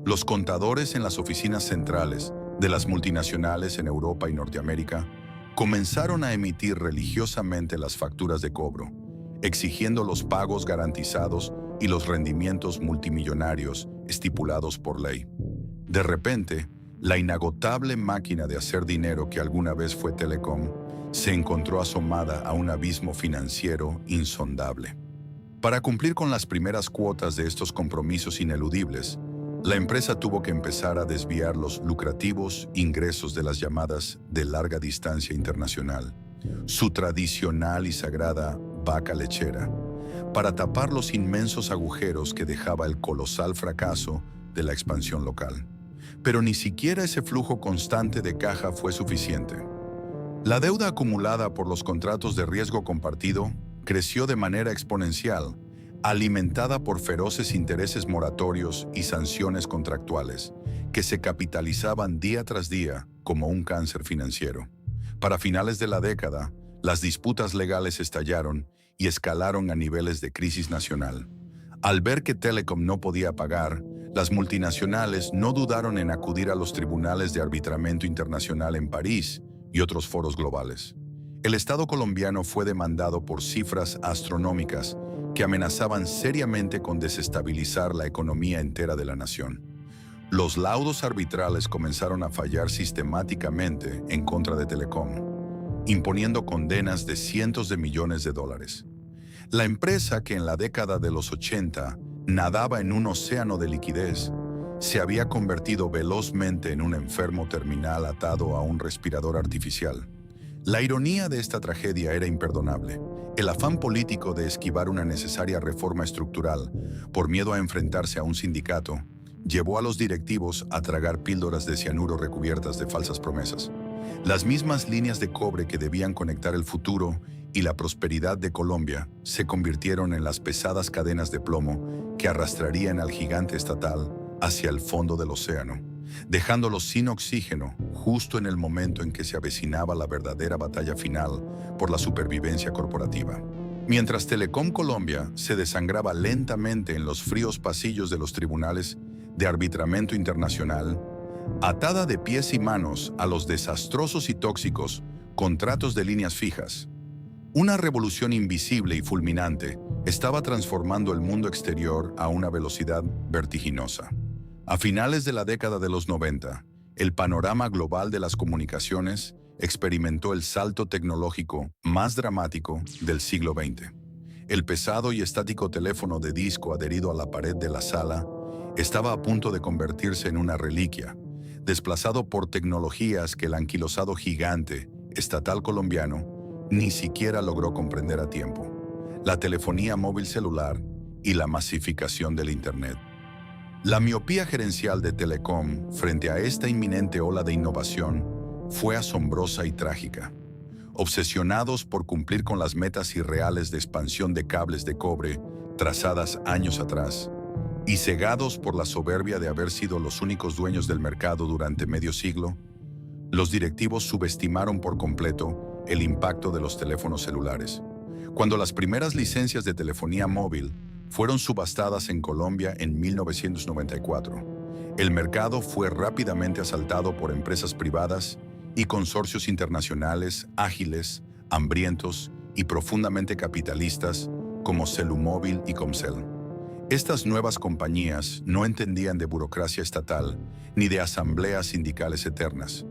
[SPEAKER 1] Los contadores en las oficinas centrales de las multinacionales en Europa y Norteamérica comenzaron a emitir religiosamente las facturas de cobro, exigiendo los pagos garantizados y los rendimientos multimillonarios estipulados por ley. De repente, la inagotable máquina de hacer dinero que alguna vez fue Telecom se encontró asomada a un abismo financiero insondable. Para cumplir con las primeras cuotas de estos compromisos ineludibles, la empresa tuvo que empezar a desviar los lucrativos ingresos de las llamadas de larga distancia internacional, su tradicional y sagrada vaca lechera, para tapar los inmensos agujeros que dejaba el colosal fracaso de la expansión local. Pero ni siquiera ese flujo constante de caja fue suficiente. La deuda acumulada por los contratos de riesgo compartido creció de manera exponencial, alimentada por feroces intereses moratorios y sanciones contractuales, que se capitalizaban día tras día como un cáncer financiero. Para finales de la década, las disputas legales estallaron y escalaron a niveles de crisis nacional. Al ver que Telecom no podía pagar, las multinacionales no dudaron en acudir a los tribunales de arbitramiento internacional en París y otros foros globales. El Estado colombiano fue demandado por cifras astronómicas que amenazaban seriamente con desestabilizar la economía entera de la nación. Los laudos arbitrales comenzaron a fallar sistemáticamente en contra de Telecom, imponiendo condenas de cientos de millones de dólares. La empresa, que en la década de los 80 nadaba en un océano de liquidez, se había convertido velozmente en un enfermo terminal atado a un respirador artificial. La ironía de esta tragedia era imperdonable. El afán político de esquivar una necesaria reforma estructural por miedo a enfrentarse a un sindicato llevó a los directivos a tragar píldoras de cianuro recubiertas de falsas promesas. Las mismas líneas de cobre que debían conectar el futuro y la prosperidad de Colombia se convirtieron en las pesadas cadenas de plomo que arrastrarían al gigante estatal hacia el fondo del océano, dejándolo sin oxígeno justo en el momento en que se avecinaba la verdadera batalla final por la supervivencia corporativa. Mientras Telecom Colombia se desangraba lentamente en los fríos pasillos de los tribunales de arbitramiento internacional, atada de pies y manos a los desastrosos y tóxicos contratos de líneas fijas, una revolución invisible y fulminante estaba transformando el mundo exterior a una velocidad vertiginosa. A finales de la década de los 90, el panorama global de las comunicaciones experimentó el salto tecnológico más dramático del siglo XX. El pesado y estático teléfono de disco adherido a la pared de la sala estaba a punto de convertirse en una reliquia, desplazado por tecnologías que el anquilosado gigante estatal colombiano ni siquiera logró comprender a tiempo: la telefonía móvil celular y la masificación del Internet. La miopía gerencial de Telecom frente a esta inminente ola de innovación fue asombrosa y trágica. Obsesionados por cumplir con las metas irreales de expansión de cables de cobre trazadas años atrás, y cegados por la soberbia de haber sido los únicos dueños del mercado durante medio siglo, los directivos subestimaron por completo el impacto de los teléfonos celulares. Cuando las primeras licencias de telefonía móvil fueron subastadas en Colombia en 1994, el mercado fue rápidamente asaltado por empresas privadas y consorcios internacionales ágiles, hambrientos y profundamente capitalistas como Celumóvil y Comcel. Estas nuevas compañías no entendían de burocracia estatal ni de asambleas sindicales eternas.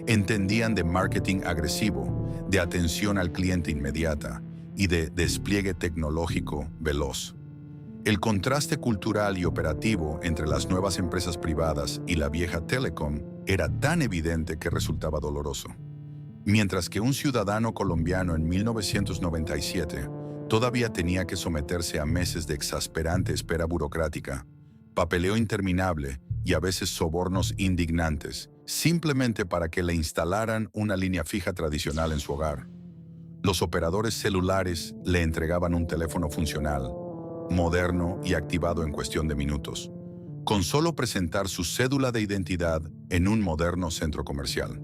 [SPEAKER 1] Entendían de marketing agresivo, de atención al cliente inmediata y de despliegue tecnológico veloz. El contraste cultural y operativo entre las nuevas empresas privadas y la vieja Telecom era tan evidente que resultaba doloroso. Mientras que un ciudadano colombiano en 1997 todavía tenía que someterse a meses de exasperante espera burocrática, papeleo interminable y a veces sobornos indignantes, simplemente para que le instalaran una línea fija tradicional en su hogar, los operadores celulares le entregaban un teléfono funcional, moderno y activado en cuestión de minutos, con solo presentar su cédula de identidad en un moderno centro comercial.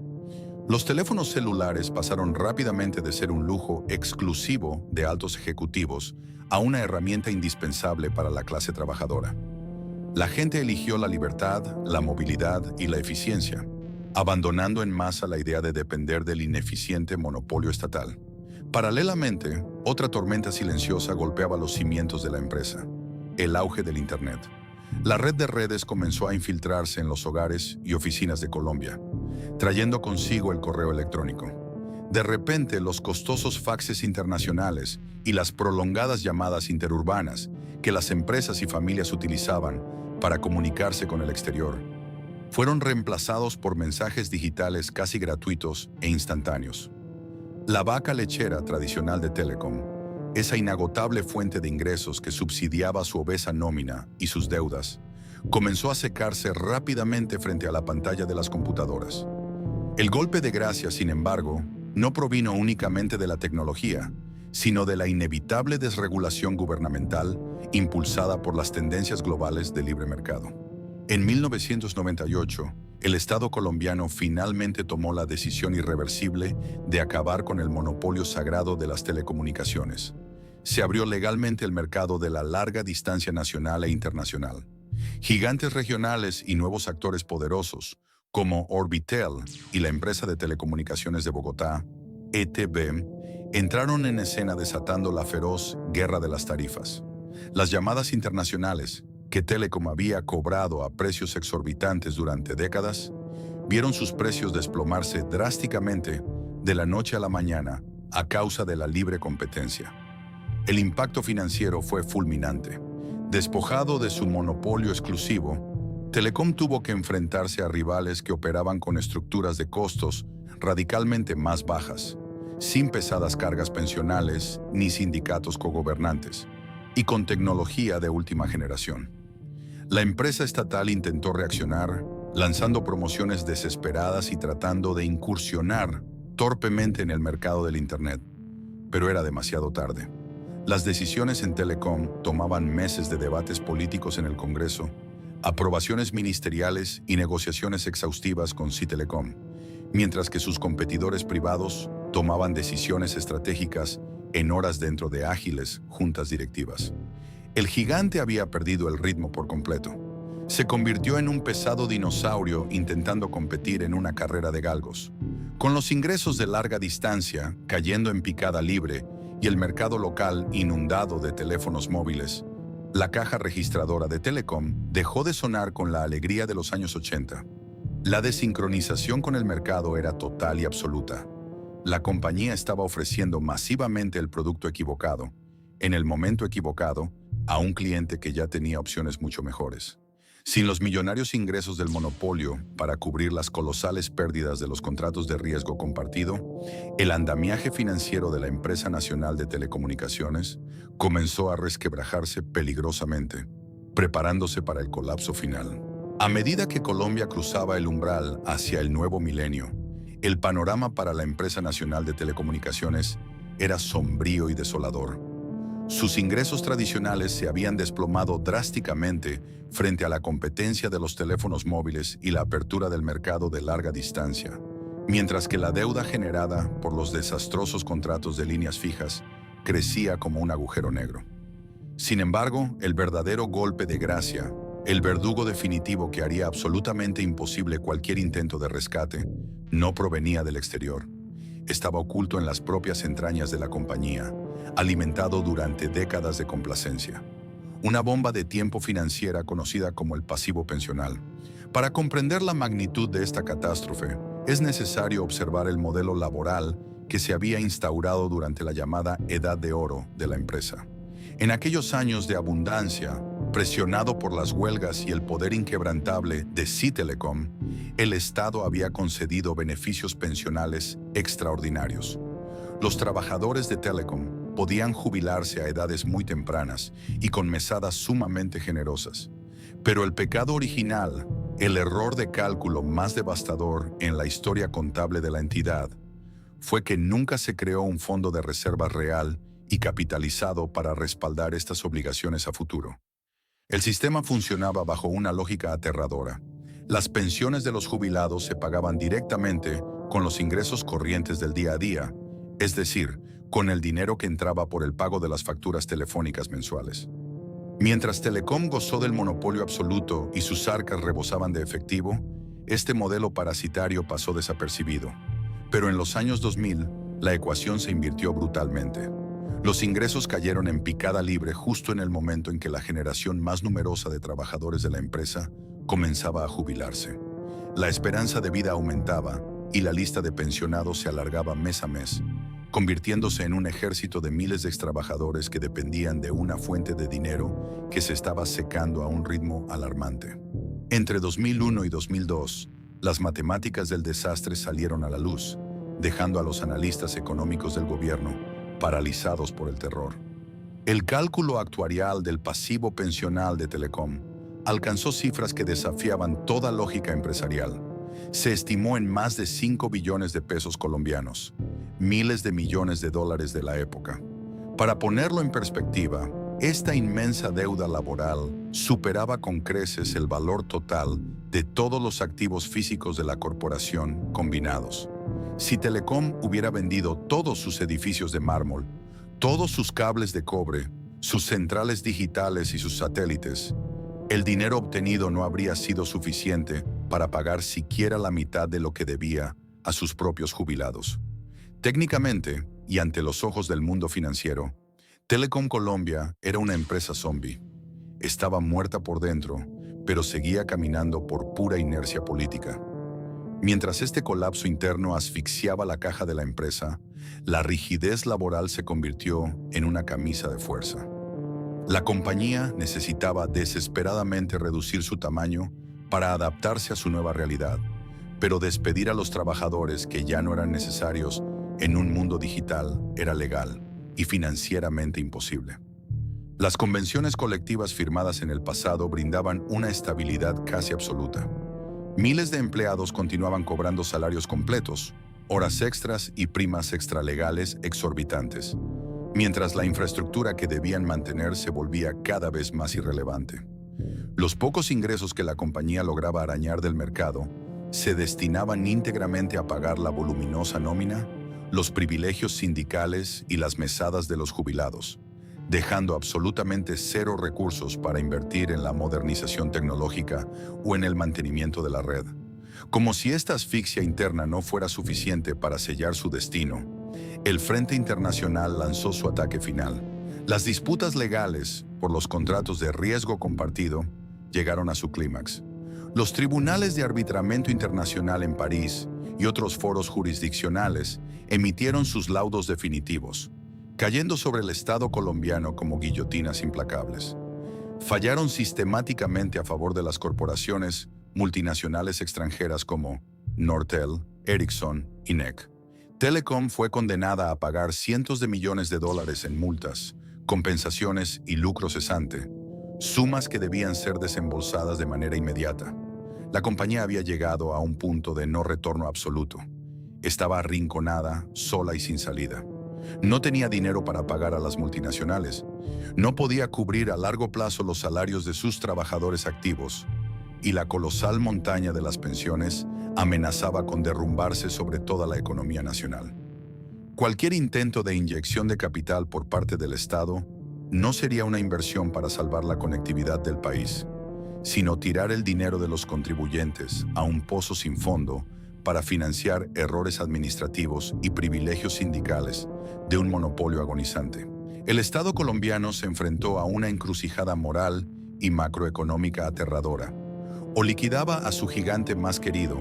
[SPEAKER 1] Los teléfonos celulares pasaron rápidamente de ser un lujo exclusivo de altos ejecutivos a una herramienta indispensable para la clase trabajadora. La gente eligió la libertad, la movilidad y la eficiencia, abandonando en masa la idea de depender del ineficiente monopolio estatal. Paralelamente, otra tormenta silenciosa golpeaba los cimientos de la empresa: el auge del Internet. La red de redes comenzó a infiltrarse en los hogares y oficinas de Colombia, trayendo consigo el correo electrónico. De repente, los costosos faxes internacionales y las prolongadas llamadas interurbanas que las empresas y familias utilizaban para comunicarse con el exterior fueron reemplazados por mensajes digitales casi gratuitos e instantáneos. La vaca lechera tradicional de Telecom, esa inagotable fuente de ingresos que subsidiaba su obesa nómina y sus deudas, comenzó a secarse rápidamente frente a la pantalla de las computadoras. El golpe de gracia, sin embargo, no provino únicamente de la tecnología, sino de la inevitable desregulación gubernamental impulsada por las tendencias globales del libre mercado. En 1998, el Estado colombiano finalmente tomó la decisión irreversible de acabar con el monopolio sagrado de las telecomunicaciones. Se abrió legalmente el mercado de la larga distancia nacional e internacional. Gigantes regionales y nuevos actores poderosos, como Orbitel y la empresa de telecomunicaciones de Bogotá, ETB, entraron en escena desatando la feroz guerra de las tarifas. Las llamadas internacionales, que Telecom había cobrado a precios exorbitantes durante décadas, vieron sus precios desplomarse drásticamente de la noche a la mañana a causa de la libre competencia. El impacto financiero fue fulminante. Despojado de su monopolio exclusivo, Telecom tuvo que enfrentarse a rivales que operaban con estructuras de costos radicalmente más bajas, sin pesadas cargas pensionales ni sindicatos cogobernantes, y con tecnología de última generación. La empresa estatal intentó reaccionar, lanzando promociones desesperadas y tratando de incursionar torpemente en el mercado del Internet, pero era demasiado tarde. Las decisiones en Telecom tomaban meses de debates políticos en el Congreso, aprobaciones ministeriales y negociaciones exhaustivas con Citelecom, mientras que sus competidores privados tomaban decisiones estratégicas en horas dentro de ágiles juntas directivas. El gigante había perdido el ritmo por completo. Se convirtió en un pesado dinosaurio intentando competir en una carrera de galgos. Con los ingresos de larga distancia cayendo en picada libre y el mercado local inundado de teléfonos móviles, la caja registradora de Telecom dejó de sonar con la alegría de los años 80. La desincronización con el mercado era total y absoluta. La compañía estaba ofreciendo masivamente el producto equivocado, en el momento equivocado, a un cliente que ya tenía opciones mucho mejores. Sin los millonarios ingresos del monopolio para cubrir las colosales pérdidas de los contratos de riesgo compartido, el andamiaje financiero de la Empresa Nacional de Telecomunicaciones comenzó a resquebrajarse peligrosamente, preparándose para el colapso final. A medida que Colombia cruzaba el umbral hacia el nuevo milenio, el panorama para la Empresa Nacional de Telecomunicaciones era sombrío y desolador. Sus ingresos tradicionales se habían desplomado drásticamente frente a la competencia de los teléfonos móviles y la apertura del mercado de larga distancia, mientras que la deuda generada por los desastrosos contratos de líneas fijas crecía como un agujero negro. Sin embargo, el verdadero golpe de gracia, el verdugo definitivo que haría absolutamente imposible cualquier intento de rescate, no provenía del exterior. Estaba oculto en las propias entrañas de la compañía, alimentado durante décadas de complacencia. Una bomba de tiempo financiera conocida como el pasivo pensional. Para comprender la magnitud de esta catástrofe, es necesario observar el modelo laboral que se había instaurado durante la llamada Edad de Oro de la empresa. En aquellos años de abundancia, presionado por las huelgas y el poder inquebrantable de Citelecom, el Estado había concedido beneficios pensionales extraordinarios. Los trabajadores de Telecom podían jubilarse a edades muy tempranas y con mesadas sumamente generosas. Pero el pecado original, el error de cálculo más devastador en la historia contable de la entidad, fue que nunca se creó un fondo de reserva real y capitalizado para respaldar estas obligaciones a futuro. El sistema funcionaba bajo una lógica aterradora. Las pensiones de los jubilados se pagaban directamente con los ingresos corrientes del día a día, es decir, con el dinero que entraba por el pago de las facturas telefónicas mensuales. Mientras Telecom gozó del monopolio absoluto y sus arcas rebosaban de efectivo, este modelo parasitario pasó desapercibido. Pero en los años 2000, la ecuación se invirtió brutalmente. Los ingresos cayeron en picada libre justo en el momento en que la generación más numerosa de trabajadores de la empresa comenzaba a jubilarse. La esperanza de vida aumentaba y la lista de pensionados se alargaba mes a mes, convirtiéndose en un ejército de miles de extrabajadores que dependían de una fuente de dinero que se estaba secando a un ritmo alarmante. Entre 2001 y 2002, las matemáticas del desastre salieron a la luz, dejando a los analistas económicos del gobierno paralizados por el terror. El cálculo actuarial del pasivo pensional de Telecom alcanzó cifras que desafiaban toda lógica empresarial. Se estimó en más de 5 billones de pesos colombianos, miles de millones de dólares de la época. Para ponerlo en perspectiva, esta inmensa deuda laboral superaba con creces el valor total de todos los activos físicos de la corporación combinados. Si Telecom hubiera vendido todos sus edificios de mármol, todos sus cables de cobre, sus centrales digitales y sus satélites, el dinero obtenido no habría sido suficiente para pagar siquiera la mitad de lo que debía a sus propios jubilados. Técnicamente, y ante los ojos del mundo financiero, Telecom Colombia era una empresa zombie. Estaba muerta por dentro, pero seguía caminando por pura inercia política. Mientras este colapso interno asfixiaba la caja de la empresa, la rigidez laboral se convirtió en una camisa de fuerza. La compañía necesitaba desesperadamente reducir su tamaño para adaptarse a su nueva realidad, pero despedir a los trabajadores que ya no eran necesarios en un mundo digital era legal y financieramente imposible. Las convenciones colectivas firmadas en el pasado brindaban una estabilidad casi absoluta. Miles de empleados continuaban cobrando salarios completos, horas extras y primas extralegales exorbitantes, mientras la infraestructura que debían mantener se volvía cada vez más irrelevante. Los pocos ingresos que la compañía lograba arañar del mercado se destinaban íntegramente a pagar la voluminosa nómina, los privilegios sindicales y las mesadas de los jubilados, dejando absolutamente cero recursos para invertir en la modernización tecnológica o en el mantenimiento de la red. Como si esta asfixia interna no fuera suficiente para sellar su destino, el Frente Internacional lanzó su ataque final. Las disputas legales por los contratos de riesgo compartido llegaron a su clímax. Los tribunales de arbitramiento internacional en París y otros foros jurisdiccionales emitieron sus laudos definitivos, cayendo sobre el Estado colombiano como guillotinas implacables. Fallaron sistemáticamente a favor de las corporaciones multinacionales extranjeras como Nortel, Ericsson y NEC. Telecom fue condenada a pagar cientos de millones de dólares en multas, compensaciones y lucro cesante, sumas que debían ser desembolsadas de manera inmediata. La compañía había llegado a un punto de no retorno absoluto. Estaba arrinconada, sola y sin salida. No tenía dinero para pagar a las multinacionales. No podía cubrir a largo plazo los salarios de sus trabajadores activos. Y la colosal montaña de las pensiones amenazaba con derrumbarse sobre toda la economía nacional. Cualquier intento de inyección de capital por parte del Estado no sería una inversión para salvar la conectividad del país, sino tirar el dinero de los contribuyentes a un pozo sin fondo para financiar errores administrativos y privilegios sindicales de un monopolio agonizante. El Estado colombiano se enfrentó a una encrucijada moral y macroeconómica aterradora. O liquidaba a su gigante más querido,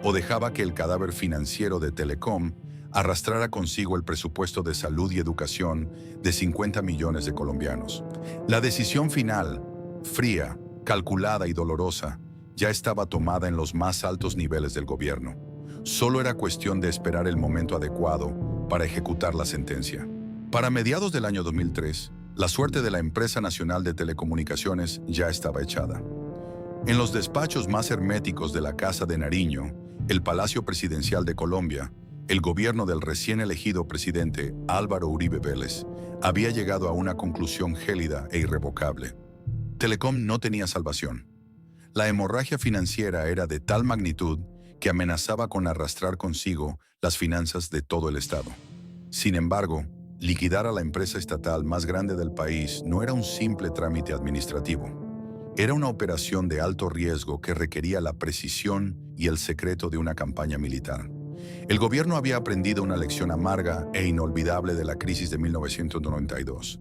[SPEAKER 1] o dejaba que el cadáver financiero de Telecom arrastrara consigo el presupuesto de salud y educación de 50 millones de colombianos. La decisión final, fría, calculada y dolorosa, ya estaba tomada en los más altos niveles del gobierno. Solo era cuestión de esperar el momento adecuado para ejecutar la sentencia. Para mediados del año 2003, la suerte de la empresa nacional de telecomunicaciones ya estaba echada. En los despachos más herméticos de la Casa de Nariño, el Palacio Presidencial de Colombia, el gobierno del recién elegido presidente Álvaro Uribe Vélez había llegado a una conclusión gélida e irrevocable. Telecom no tenía salvación. La hemorragia financiera era de tal magnitud que amenazaba con arrastrar consigo las finanzas de todo el Estado. Sin embargo, liquidar a la empresa estatal más grande del país no era un simple trámite administrativo. Era una operación de alto riesgo que requería la precisión y el secreto de una campaña militar. El gobierno había aprendido una lección amarga e inolvidable de la crisis de 1992.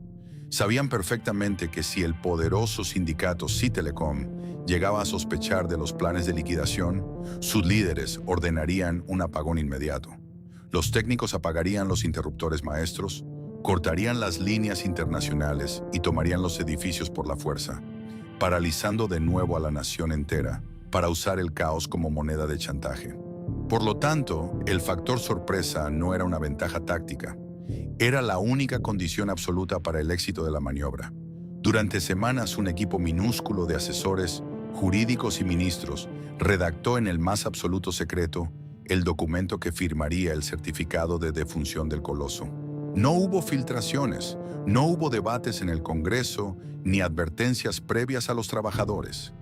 [SPEAKER 1] Sabían perfectamente que si el poderoso sindicato Citelecom llegaba a sospechar de los planes de liquidación, sus líderes ordenarían un apagón inmediato. Los técnicos apagarían los interruptores maestros, cortarían las líneas internacionales y tomarían los edificios por la fuerza, paralizando de nuevo a la nación entera para usar el caos como moneda de chantaje. Por lo tanto, el factor sorpresa no era una ventaja táctica. Era la única condición absoluta para el éxito de la maniobra. Durante semanas, un equipo minúsculo de asesores, jurídicos y ministros redactó en el más absoluto secreto el documento que firmaría el certificado de defunción del coloso. No hubo filtraciones, no hubo debates en el Congreso, ni advertencias previas a los trabajadores.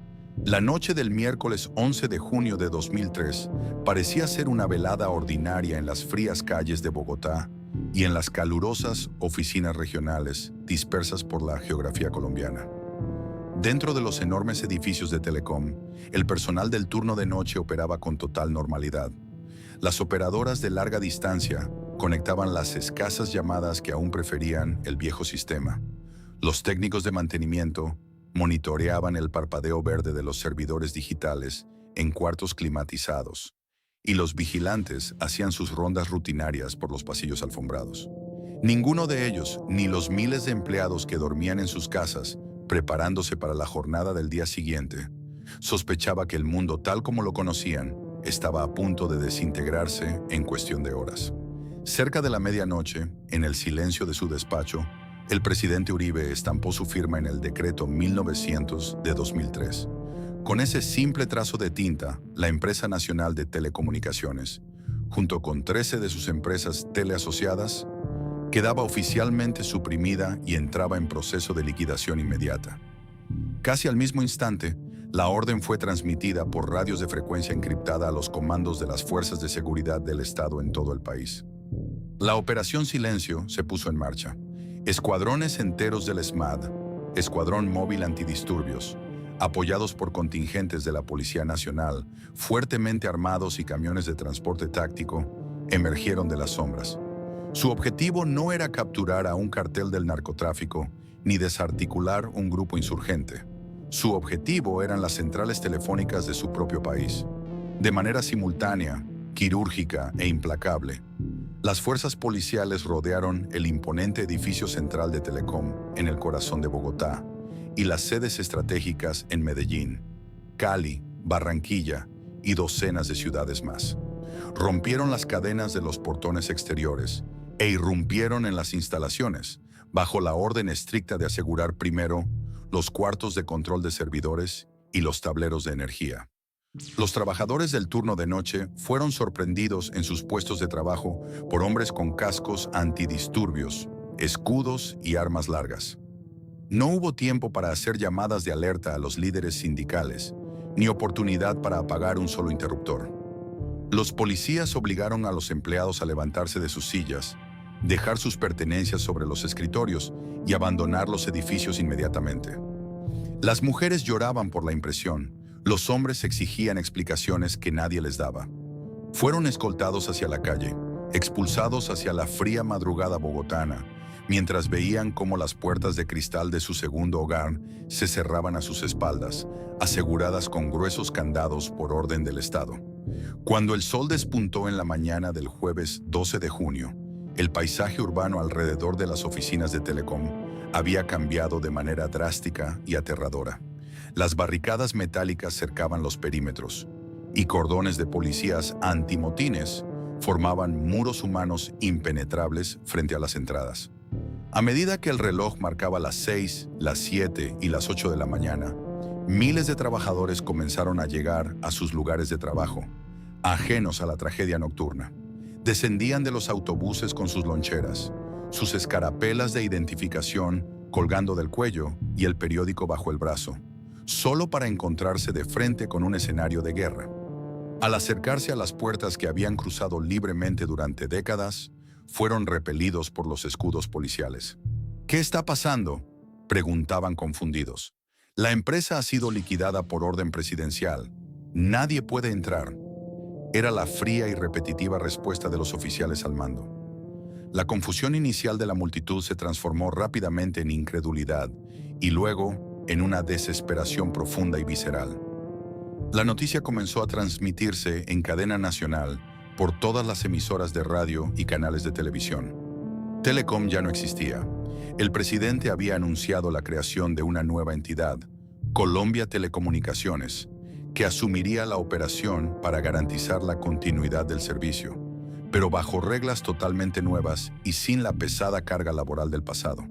[SPEAKER 1] La noche del miércoles 11 de junio de 2003 parecía ser una velada ordinaria en las frías calles de Bogotá y en las calurosas oficinas regionales dispersas por la geografía colombiana. Dentro de los enormes edificios de Telecom, el personal del turno de noche operaba con total normalidad. Las operadoras de larga distancia conectaban las escasas llamadas que aún preferían el viejo sistema. Los técnicos de mantenimiento monitoreaban el parpadeo verde de los servidores digitales en cuartos climatizados, y los vigilantes hacían sus rondas rutinarias por los pasillos alfombrados. Ninguno de ellos, ni los miles de empleados que dormían en sus casas, preparándose para la jornada del día siguiente, sospechaba que el mundo tal como lo conocían estaba a punto de desintegrarse en cuestión de horas. Cerca de la medianoche, en el silencio de su despacho, el presidente Uribe estampó su firma en el decreto 1900 de 2003. Con ese simple trazo de tinta, la empresa nacional de telecomunicaciones, junto con 13 de sus empresas teleasociadas, quedaba oficialmente suprimida y entraba en proceso de liquidación inmediata. Casi al mismo instante, la orden fue transmitida por radios de frecuencia encriptada a los comandos de las fuerzas de seguridad del Estado en todo el país. La Operación Silencio se puso en marcha. Escuadrones enteros del ESMAD, Escuadrón Móvil Antidisturbios, apoyados por contingentes de la Policía Nacional, fuertemente armados y camiones de transporte táctico, emergieron de las sombras. Su objetivo no era capturar a un cartel del narcotráfico ni desarticular un grupo insurgente. Su objetivo eran las centrales telefónicas de su propio país. De manera simultánea, quirúrgica e implacable, las fuerzas policiales rodearon el imponente edificio central de Telecom en el corazón de Bogotá y las sedes estratégicas en Medellín, Cali, Barranquilla y docenas de ciudades más. Rompieron las cadenas de los portones exteriores e irrumpieron en las instalaciones, bajo la orden estricta de asegurar primero los cuartos de control de servidores y los tableros de energía. Los trabajadores del turno de noche fueron sorprendidos en sus puestos de trabajo por hombres con cascos antidisturbios, escudos y armas largas. No hubo tiempo para hacer llamadas de alerta a los líderes sindicales, ni oportunidad para apagar un solo interruptor. Los policías obligaron a los empleados a levantarse de sus sillas, dejar sus pertenencias sobre los escritorios y abandonar los edificios inmediatamente. Las mujeres lloraban por la impresión. Los hombres exigían explicaciones que nadie les daba. Fueron escoltados hacia la calle, expulsados hacia la fría madrugada bogotana, mientras veían cómo las puertas de cristal de su segundo hogar se cerraban a sus espaldas, aseguradas con gruesos candados por orden del Estado. Cuando el sol despuntó en la mañana del jueves 12 de junio, el paisaje urbano alrededor de las oficinas de Telecom había cambiado de manera drástica y aterradora. Las barricadas metálicas cercaban los perímetros y cordones de policías antimotines formaban muros humanos impenetrables frente a las entradas. A medida que el reloj marcaba las 6, las 7 y las 8 de la mañana, miles de trabajadores comenzaron a llegar a sus lugares de trabajo, ajenos a la tragedia nocturna. Descendían de los autobuses con sus loncheras, sus escarapelas de identificación colgando del cuello y el periódico bajo el brazo, solo para encontrarse de frente con un escenario de guerra. Al acercarse a las puertas que habían cruzado libremente durante décadas, fueron repelidos por los escudos policiales. ¿Qué está pasando?, preguntaban confundidos. La empresa ha sido liquidada por orden presidencial. Nadie puede entrar. Era la fría y repetitiva respuesta de los oficiales al mando. La confusión inicial de la multitud se transformó rápidamente en incredulidad y luego en una desesperación profunda y visceral. La noticia comenzó a transmitirse en cadena nacional por todas las emisoras de radio y canales de televisión. Telecom ya no existía. El presidente había anunciado la creación de una nueva entidad, Colombia Telecomunicaciones, que asumiría la operación para garantizar la continuidad del servicio, pero bajo reglas totalmente nuevas y sin la pesada carga laboral del pasado.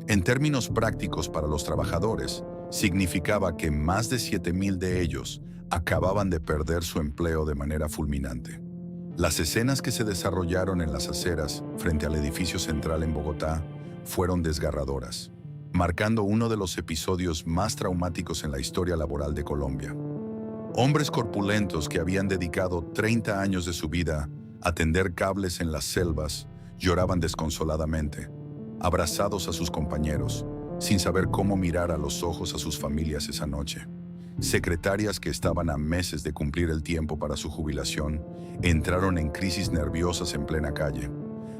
[SPEAKER 1] En términos prácticos para los trabajadores, significaba que más de 7,000 de ellos acababan de perder su empleo de manera fulminante. Las escenas que se desarrollaron en las aceras frente al edificio central en Bogotá fueron desgarradoras, marcando uno de los episodios más traumáticos en la historia laboral de Colombia. Hombres corpulentos que habían dedicado 30 años de su vida a tender cables en las selvas lloraban desconsoladamente, abrazados a sus compañeros, sin saber cómo mirar a los ojos a sus familias esa noche. Secretarias que estaban a meses de cumplir el tiempo para su jubilación entraron en crisis nerviosas en plena calle.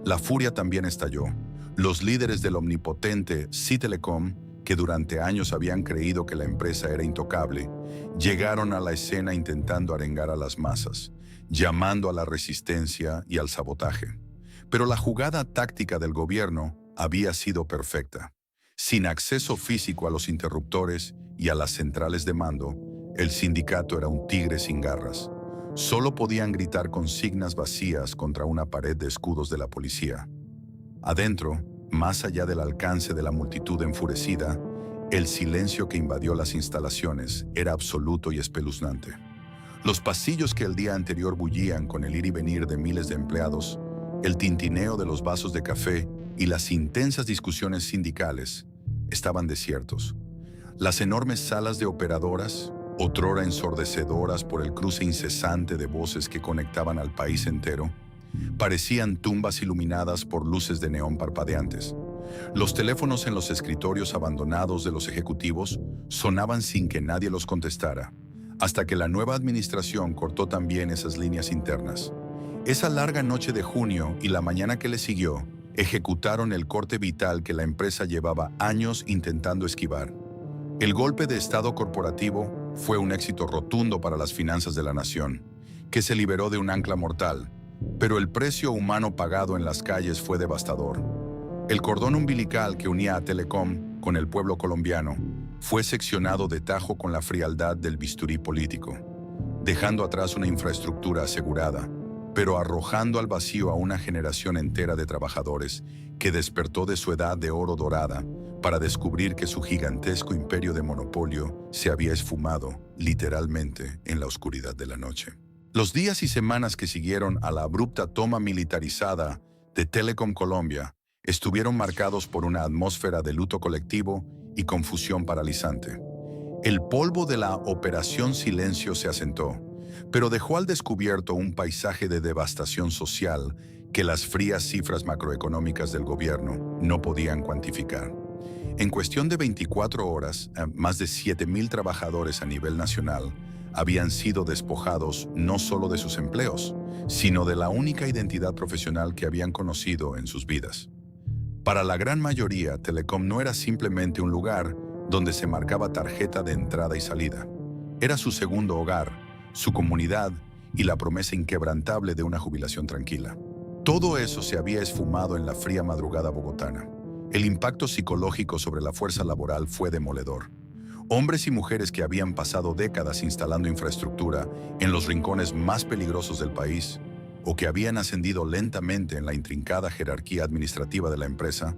[SPEAKER 1] La furia también estalló. Los líderes del omnipotente Citelecom, que durante años habían creído que la empresa era intocable, llegaron a la escena intentando arengar a las masas, llamando a la resistencia y al sabotaje. Pero la jugada táctica del gobierno había sido perfecta. Sin acceso físico a los interruptores y a las centrales de mando, el sindicato era un tigre sin garras. Solo podían gritar consignas vacías contra una pared de escudos de la policía. Adentro, más allá del alcance de la multitud enfurecida, el silencio que invadió las instalaciones era absoluto y espeluznante. Los pasillos que el día anterior bullían con el ir y venir de miles de empleados, el tintineo de los vasos de café y las intensas discusiones sindicales estaban desiertos. Las enormes salas de operadoras, otrora ensordecedoras por el cruce incesante de voces que conectaban al país entero, parecían tumbas iluminadas por luces de neón parpadeantes. Los teléfonos en los escritorios abandonados de los ejecutivos sonaban sin que nadie los contestara, hasta que la nueva administración cortó también esas líneas internas. Esa larga noche de junio y la mañana que le siguió, ejecutaron el corte vital que la empresa llevaba años intentando esquivar. El golpe de estado corporativo fue un éxito rotundo para las finanzas de la nación, que se liberó de un ancla mortal, pero el precio humano pagado en las calles fue devastador. El cordón umbilical que unía a Telecom con el pueblo colombiano fue seccionado de tajo con la frialdad del bisturí político, dejando atrás una infraestructura asegurada, pero arrojando al vacío a una generación entera de trabajadores que despertó de su edad de oro dorada para descubrir que su gigantesco imperio de monopolio se había esfumado, literalmente, en la oscuridad de la noche. Los días y semanas que siguieron a la abrupta toma militarizada de Telecom Colombia estuvieron marcados por una atmósfera de luto colectivo y confusión paralizante. El polvo de la Operación Silencio se asentó, pero dejó al descubierto un paisaje de devastación social que las frías cifras macroeconómicas del gobierno no podían cuantificar. En cuestión de 24 horas, más de 7,000 trabajadores a nivel nacional habían sido despojados no solo de sus empleos, sino de la única identidad profesional que habían conocido en sus vidas. Para la gran mayoría, Telecom no era simplemente un lugar donde se marcaba tarjeta de entrada y salida. Era su segundo hogar, su comunidad y la promesa inquebrantable de una jubilación tranquila. Todo eso se había esfumado en la fría madrugada bogotana. El impacto psicológico sobre la fuerza laboral fue demoledor. Hombres y mujeres que habían pasado décadas instalando infraestructura en los rincones más peligrosos del país, o que habían ascendido lentamente en la intrincada jerarquía administrativa de la empresa,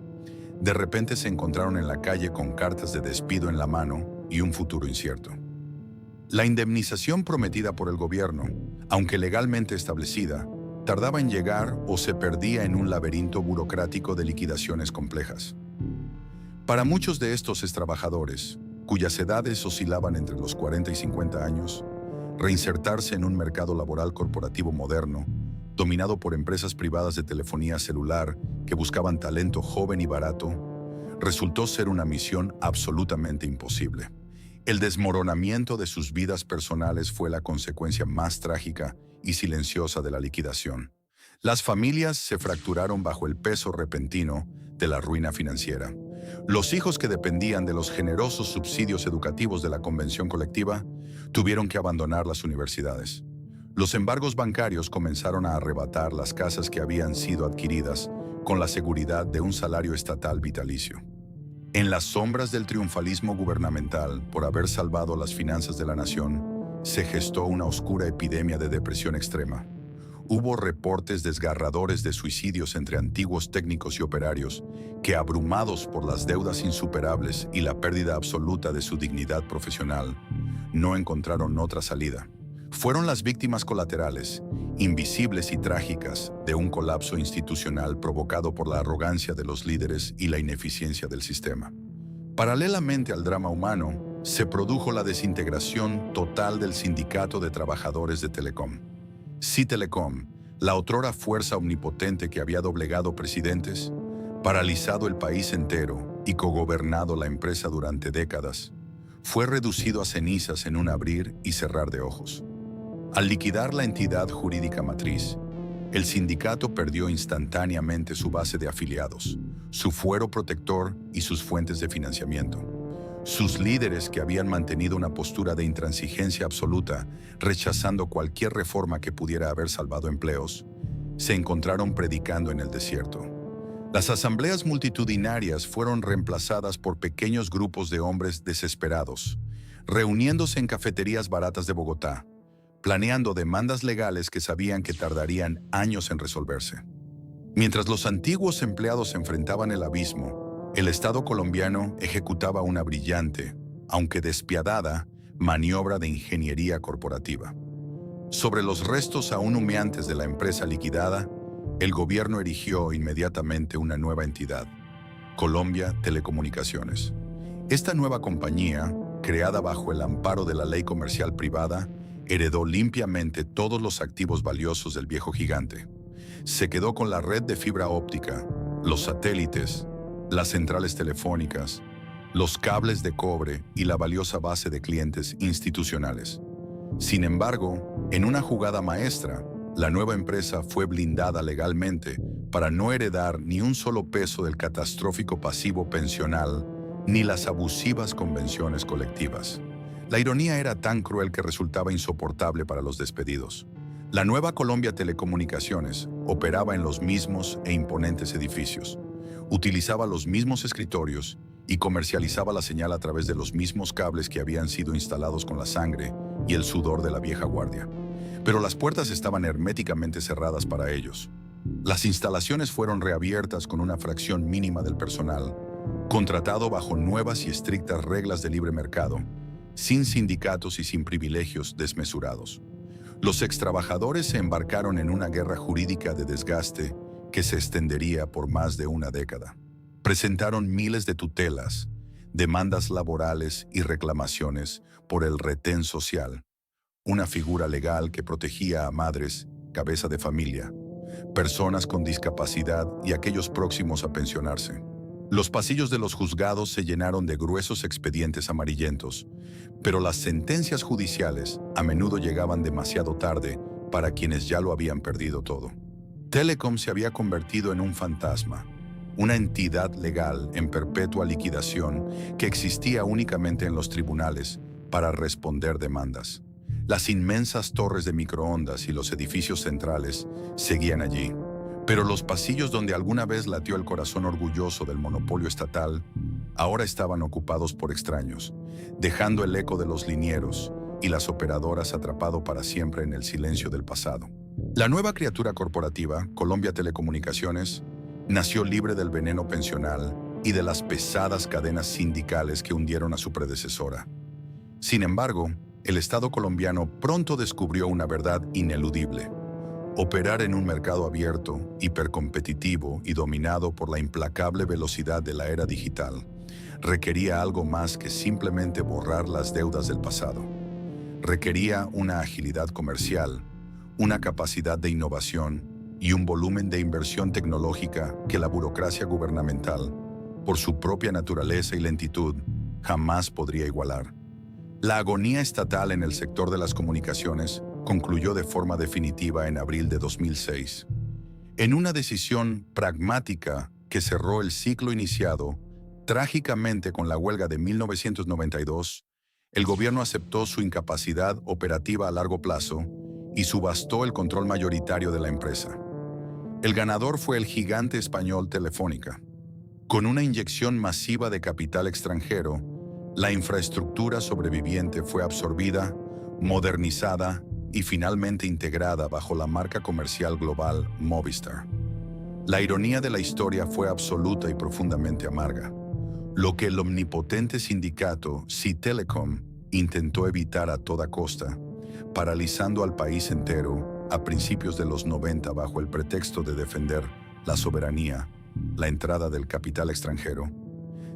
[SPEAKER 1] de repente se encontraron en la calle con cartas de despido en la mano y un futuro incierto. La indemnización prometida por el gobierno, aunque legalmente establecida, tardaba en llegar o se perdía en un laberinto burocrático de liquidaciones complejas. Para muchos de estos extrabajadores, cuyas edades oscilaban entre los 40 y 50 años, reinsertarse en un mercado laboral corporativo moderno, dominado por empresas privadas de telefonía celular que buscaban talento joven y barato, resultó ser una misión absolutamente imposible. El desmoronamiento de sus vidas personales fue la consecuencia más trágica y silenciosa de la liquidación. Las familias se fracturaron bajo el peso repentino de la ruina financiera. Los hijos que dependían de los generosos subsidios educativos de la convención colectiva tuvieron que abandonar las universidades. Los embargos bancarios comenzaron a arrebatar las casas que habían sido adquiridas con la seguridad de un salario estatal vitalicio. En las sombras del triunfalismo gubernamental por haber salvado las finanzas de la nación, se gestó una oscura epidemia de depresión extrema. Hubo reportes desgarradores de suicidios entre antiguos técnicos y operarios que, abrumados por las deudas insuperables y la pérdida absoluta de su dignidad profesional, no encontraron otra salida. Fueron las víctimas colaterales, invisibles y trágicas, de un colapso institucional provocado por la arrogancia de los líderes y la ineficiencia del sistema. Paralelamente al drama humano, se produjo la desintegración total del Sindicato de Trabajadores de Telecom. Sí, Telecom, la otrora fuerza omnipotente que había doblegado presidentes, paralizado el país entero y cogobernado la empresa durante décadas, fue reducido a cenizas en un abrir y cerrar de ojos. Al liquidar la entidad jurídica matriz, el sindicato perdió instantáneamente su base de afiliados, su fuero protector y sus fuentes de financiamiento. Sus líderes, que habían mantenido una postura de intransigencia absoluta, rechazando cualquier reforma que pudiera haber salvado empleos, se encontraron predicando en el desierto. Las asambleas multitudinarias fueron reemplazadas por pequeños grupos de hombres desesperados, reuniéndose en cafeterías baratas de Bogotá, planeando demandas legales que sabían que tardarían años en resolverse. Mientras los antiguos empleados enfrentaban el abismo, el Estado colombiano ejecutaba una brillante, aunque despiadada, maniobra de ingeniería corporativa. Sobre los restos aún humeantes de la empresa liquidada, el gobierno erigió inmediatamente una nueva entidad, Colombia Telecomunicaciones. Esta nueva compañía, creada bajo el amparo de la ley comercial privada, heredó limpiamente todos los activos valiosos del viejo gigante. Se quedó con la red de fibra óptica, los satélites, las centrales telefónicas, los cables de cobre y la valiosa base de clientes institucionales. Sin embargo, en una jugada maestra, la nueva empresa fue blindada legalmente para no heredar ni un solo peso del catastrófico pasivo pensional ni las abusivas convenciones colectivas. La ironía era tan cruel que resultaba insoportable para los despedidos. La nueva Colombia Telecomunicaciones operaba en los mismos e imponentes edificios, utilizaba los mismos escritorios y comercializaba la señal a través de los mismos cables que habían sido instalados con la sangre y el sudor de la vieja guardia. Pero las puertas estaban herméticamente cerradas para ellos. Las instalaciones fueron reabiertas con una fracción mínima del personal, contratado bajo nuevas y estrictas reglas de libre mercado, sin sindicatos y sin privilegios desmesurados. Los extrabajadores se embarcaron en una guerra jurídica de desgaste que se extendería por más de una década. Presentaron miles de tutelas, demandas laborales y reclamaciones por el retén social, una figura legal que protegía a madres, cabeza de familia, personas con discapacidad y aquellos próximos a pensionarse. Los pasillos de los juzgados se llenaron de gruesos expedientes amarillentos, pero las sentencias judiciales a menudo llegaban demasiado tarde para quienes ya lo habían perdido todo. Telecom se había convertido en un fantasma, una entidad legal en perpetua liquidación que existía únicamente en los tribunales para responder demandas. Las inmensas torres de microondas y los edificios centrales seguían allí, pero los pasillos donde alguna vez latió el corazón orgulloso del monopolio estatal ahora estaban ocupados por extraños, dejando el eco de los linieros y las operadoras atrapado para siempre en el silencio del pasado. La nueva criatura corporativa, Colombia Telecomunicaciones, nació libre del veneno pensional y de las pesadas cadenas sindicales que hundieron a su predecesora. Sin embargo, el Estado colombiano pronto descubrió una verdad ineludible. Operar en un mercado abierto, hipercompetitivo y dominado por la implacable velocidad de la era digital requería algo más que simplemente borrar las deudas del pasado. Requería una agilidad comercial, una capacidad de innovación y un volumen de inversión tecnológica que la burocracia gubernamental, por su propia naturaleza y lentitud, jamás podría igualar. La agonía estatal en el sector de las comunicaciones concluyó de forma definitiva en abril de 2006. En una decisión pragmática que cerró el ciclo iniciado trágicamente con la huelga de 1992, el gobierno aceptó su incapacidad operativa a largo plazo y subastó el control mayoritario de la empresa. El ganador fue el gigante español Telefónica. Con una inyección masiva de capital extranjero, la infraestructura sobreviviente fue absorbida, modernizada y finalmente integrada bajo la marca comercial global Movistar. La ironía de la historia fue absoluta y profundamente amarga. Lo que el omnipotente sindicato CITELECOM intentó evitar a toda costa, paralizando al país entero a principios de los 90 bajo el pretexto de defender la soberanía, la entrada del capital extranjero,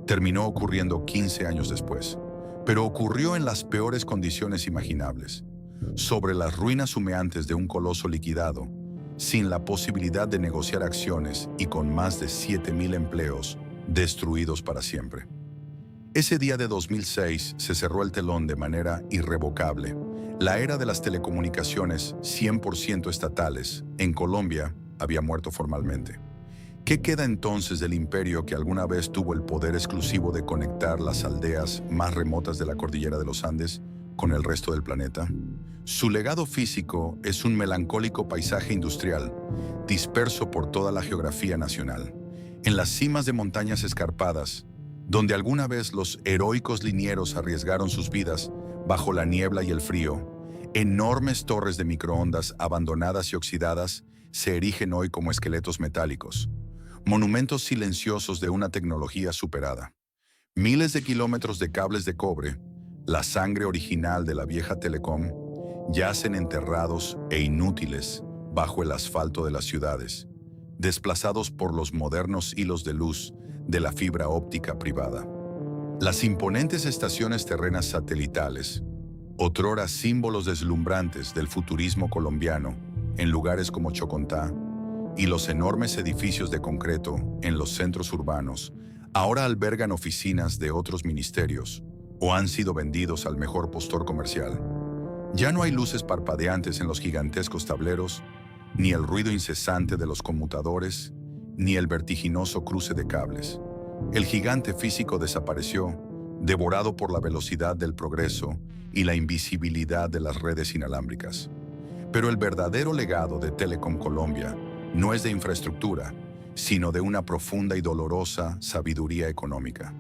[SPEAKER 1] terminó ocurriendo 15 años después, pero ocurrió en las peores condiciones imaginables, sobre las ruinas humeantes de un coloso liquidado, sin la posibilidad de negociar acciones y con más de 7,000 empleos destruidos para siempre. Ese día de 2006 se cerró el telón de manera irrevocable. La era de las telecomunicaciones 100% estatales en Colombia había muerto formalmente. ¿Qué queda entonces del imperio que alguna vez tuvo el poder exclusivo de conectar las aldeas más remotas de la cordillera de los Andes con el resto del planeta? Su legado físico es un melancólico paisaje industrial, disperso por toda la geografía nacional. En las cimas de montañas escarpadas, donde alguna vez los heroicos linieros arriesgaron sus vidas bajo la niebla y el frío, Enormes torres de microondas abandonadas y oxidadas se erigen hoy como esqueletos metálicos, monumentos silenciosos de una tecnología superada. Miles de kilómetros de cables de cobre, la sangre original de la vieja Telecom, yacen enterrados e inútiles bajo el asfalto de las ciudades, desplazados por los modernos hilos de luz de la fibra óptica privada. Las imponentes estaciones terrenas satelitales, otrora símbolos deslumbrantes del futurismo colombiano en lugares como Chocontá, y los enormes edificios de concreto en los centros urbanos, ahora albergan oficinas de otros ministerios o han sido vendidos al mejor postor comercial. Ya no hay luces parpadeantes en los gigantescos tableros, ni el ruido incesante de los conmutadores, ni el vertiginoso cruce de cables. El gigante físico desapareció, devorado por la velocidad del progreso y la invisibilidad de las redes inalámbricas. Pero el verdadero legado de Telecom Colombia no es de infraestructura, sino de una profunda y dolorosa sabiduría económica.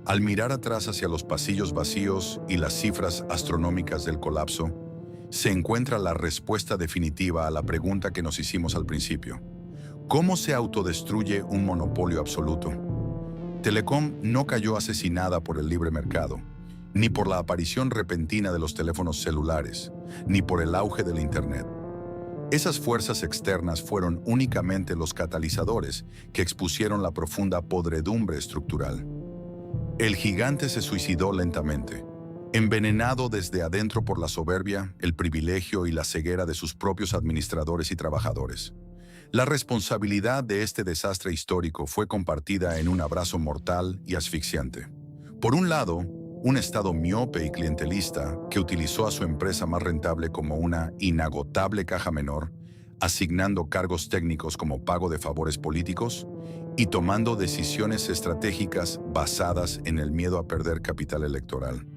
[SPEAKER 1] Al mirar atrás hacia los pasillos vacíos y las cifras astronómicas del colapso, se encuentra la respuesta definitiva a la pregunta que nos hicimos al principio. ¿Cómo se autodestruye un monopolio absoluto? Telecom no cayó asesinada por el libre mercado, ni por la aparición repentina de los teléfonos celulares, ni por el auge del Internet. Esas fuerzas externas fueron únicamente los catalizadores que expusieron la profunda podredumbre estructural. El gigante se suicidó lentamente, envenenado desde adentro por la soberbia, el privilegio y la ceguera de sus propios administradores y trabajadores. La responsabilidad de este desastre histórico fue compartida en un abrazo mortal y asfixiante. Por un lado, un Estado miope y clientelista que utilizó a su empresa más rentable como una inagotable caja menor, asignando cargos técnicos como pago de favores políticos y tomando decisiones estratégicas basadas en el miedo a perder capital electoral.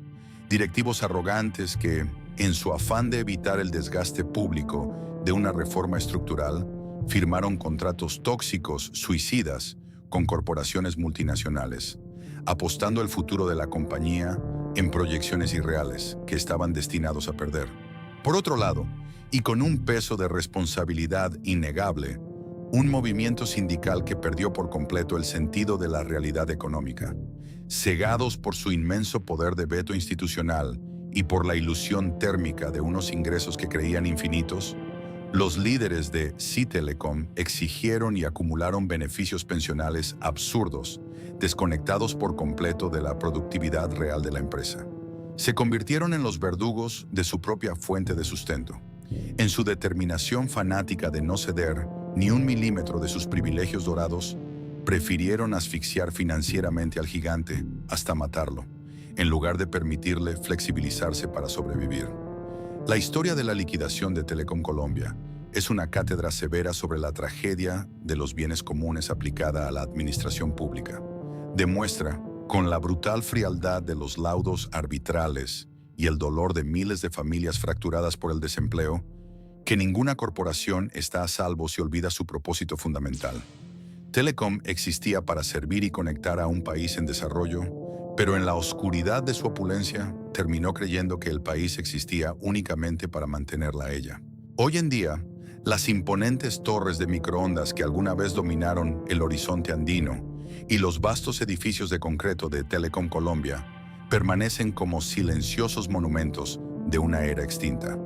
[SPEAKER 1] Directivos arrogantes que, en su afán de evitar el desgaste público de una reforma estructural, firmaron contratos tóxicos, suicidas, con corporaciones multinacionales, apostando el futuro de la compañía en proyecciones irreales que estaban destinados a perder. Por otro lado, y con un peso de responsabilidad innegable, un movimiento sindical que perdió por completo el sentido de la realidad económica. Cegados por su inmenso poder de veto institucional y por la ilusión térmica de unos ingresos que creían infinitos, los líderes de Telecom exigieron y acumularon beneficios pensionales absurdos, desconectados por completo de la productividad real de la empresa. Se convirtieron en los verdugos de su propia fuente de sustento. En su determinación fanática de no ceder ni un milímetro de sus privilegios dorados, prefirieron asfixiar financieramente al gigante hasta matarlo, en lugar de permitirle flexibilizarse para sobrevivir. La historia de la liquidación de Telecom Colombia es una cátedra severa sobre la tragedia de los bienes comunes aplicada a la administración pública. Demuestra, con la brutal frialdad de los laudos arbitrales y el dolor de miles de familias fracturadas por el desempleo, que ninguna corporación está a salvo si olvida su propósito fundamental. Telecom existía para servir y conectar a un país en desarrollo, pero en la oscuridad de su opulencia terminó creyendo que el país existía únicamente para mantenerla a ella. Hoy en día, las imponentes torres de microondas que alguna vez dominaron el horizonte andino y los vastos edificios de concreto de Telecom Colombia permanecen como silenciosos monumentos de una era extinta.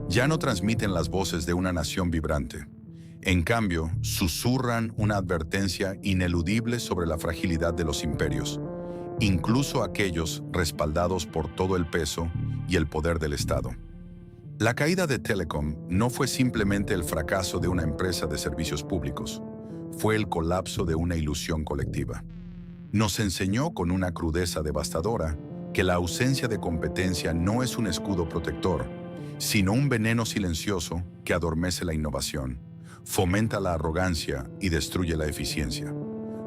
[SPEAKER 1] Ya no transmiten las voces de una nación vibrante. En cambio, susurran una advertencia ineludible sobre la fragilidad de los imperios, incluso aquellos respaldados por todo el peso y el poder del Estado. La caída de Telecom no fue simplemente el fracaso de una empresa de servicios públicos, fue el colapso de una ilusión colectiva. Nos enseñó con una crudeza devastadora que la ausencia de competencia no es un escudo protector, sino un veneno silencioso que adormece la innovación, fomenta la arrogancia y destruye la eficiencia.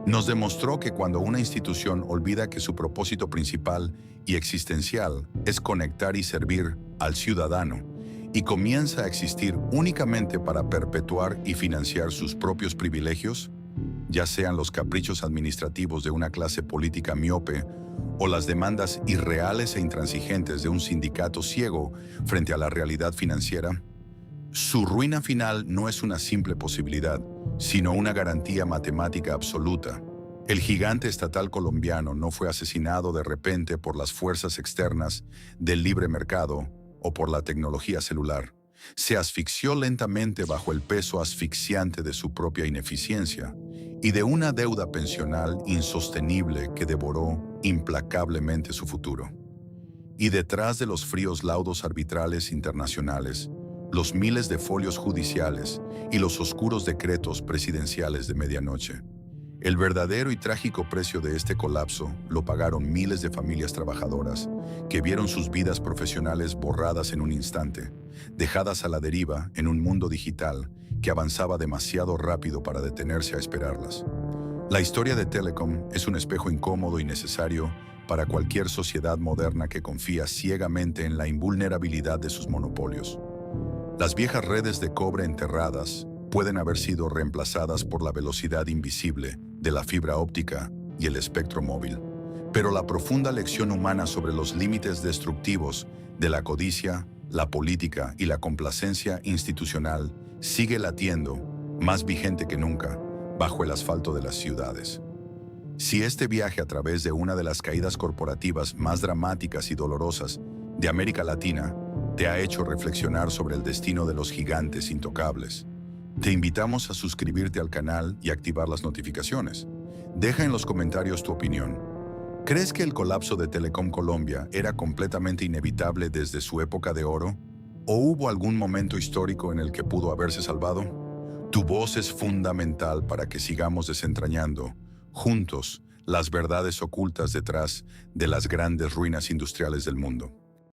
[SPEAKER 1] Nos demostró que cuando una institución olvida que su propósito principal y existencial es conectar y servir al ciudadano y comienza a existir únicamente para perpetuar y financiar sus propios privilegios, ya sean los caprichos administrativos de una clase política miope o las demandas irreales e intransigentes de un sindicato ciego frente a la realidad financiera, su ruina final no es una simple posibilidad, sino una garantía matemática absoluta. El gigante estatal colombiano no fue asesinado de repente por las fuerzas externas del libre mercado o por la tecnología celular. Se asfixió lentamente bajo el peso asfixiante de su propia ineficiencia y de una deuda pensional insostenible que devoró implacablemente su futuro. Y detrás de los fríos laudos arbitrales internacionales, los miles de folios judiciales y los oscuros decretos presidenciales de medianoche, el verdadero y trágico precio de este colapso lo pagaron miles de familias trabajadoras que vieron sus vidas profesionales borradas en un instante, dejadas a la deriva en un mundo digital que avanzaba demasiado rápido para detenerse a esperarlas. La historia de Telecom es un espejo incómodo y necesario para cualquier sociedad moderna que confía ciegamente en la invulnerabilidad de sus monopolios. Las viejas redes de cobre enterradas pueden haber sido reemplazadas por la velocidad invisible de la fibra óptica y el espectro móvil. Pero la profunda lección humana sobre los límites destructivos de la codicia, la política y la complacencia institucional sigue latiendo, más vigente que nunca, bajo el asfalto de las ciudades. Si este viaje a través de una de las caídas corporativas más dramáticas y dolorosas de América Latina te ha hecho reflexionar sobre el destino de los gigantes intocables, te invitamos a suscribirte al canal y activar las notificaciones. Deja en los comentarios tu opinión. ¿Crees que el colapso de Telecom Colombia era completamente inevitable desde su época de oro? ¿O hubo algún momento histórico en el que pudo haberse salvado? Tu voz es fundamental para que sigamos desentrañando, juntos, las verdades ocultas detrás de las grandes ruinas industriales del mundo.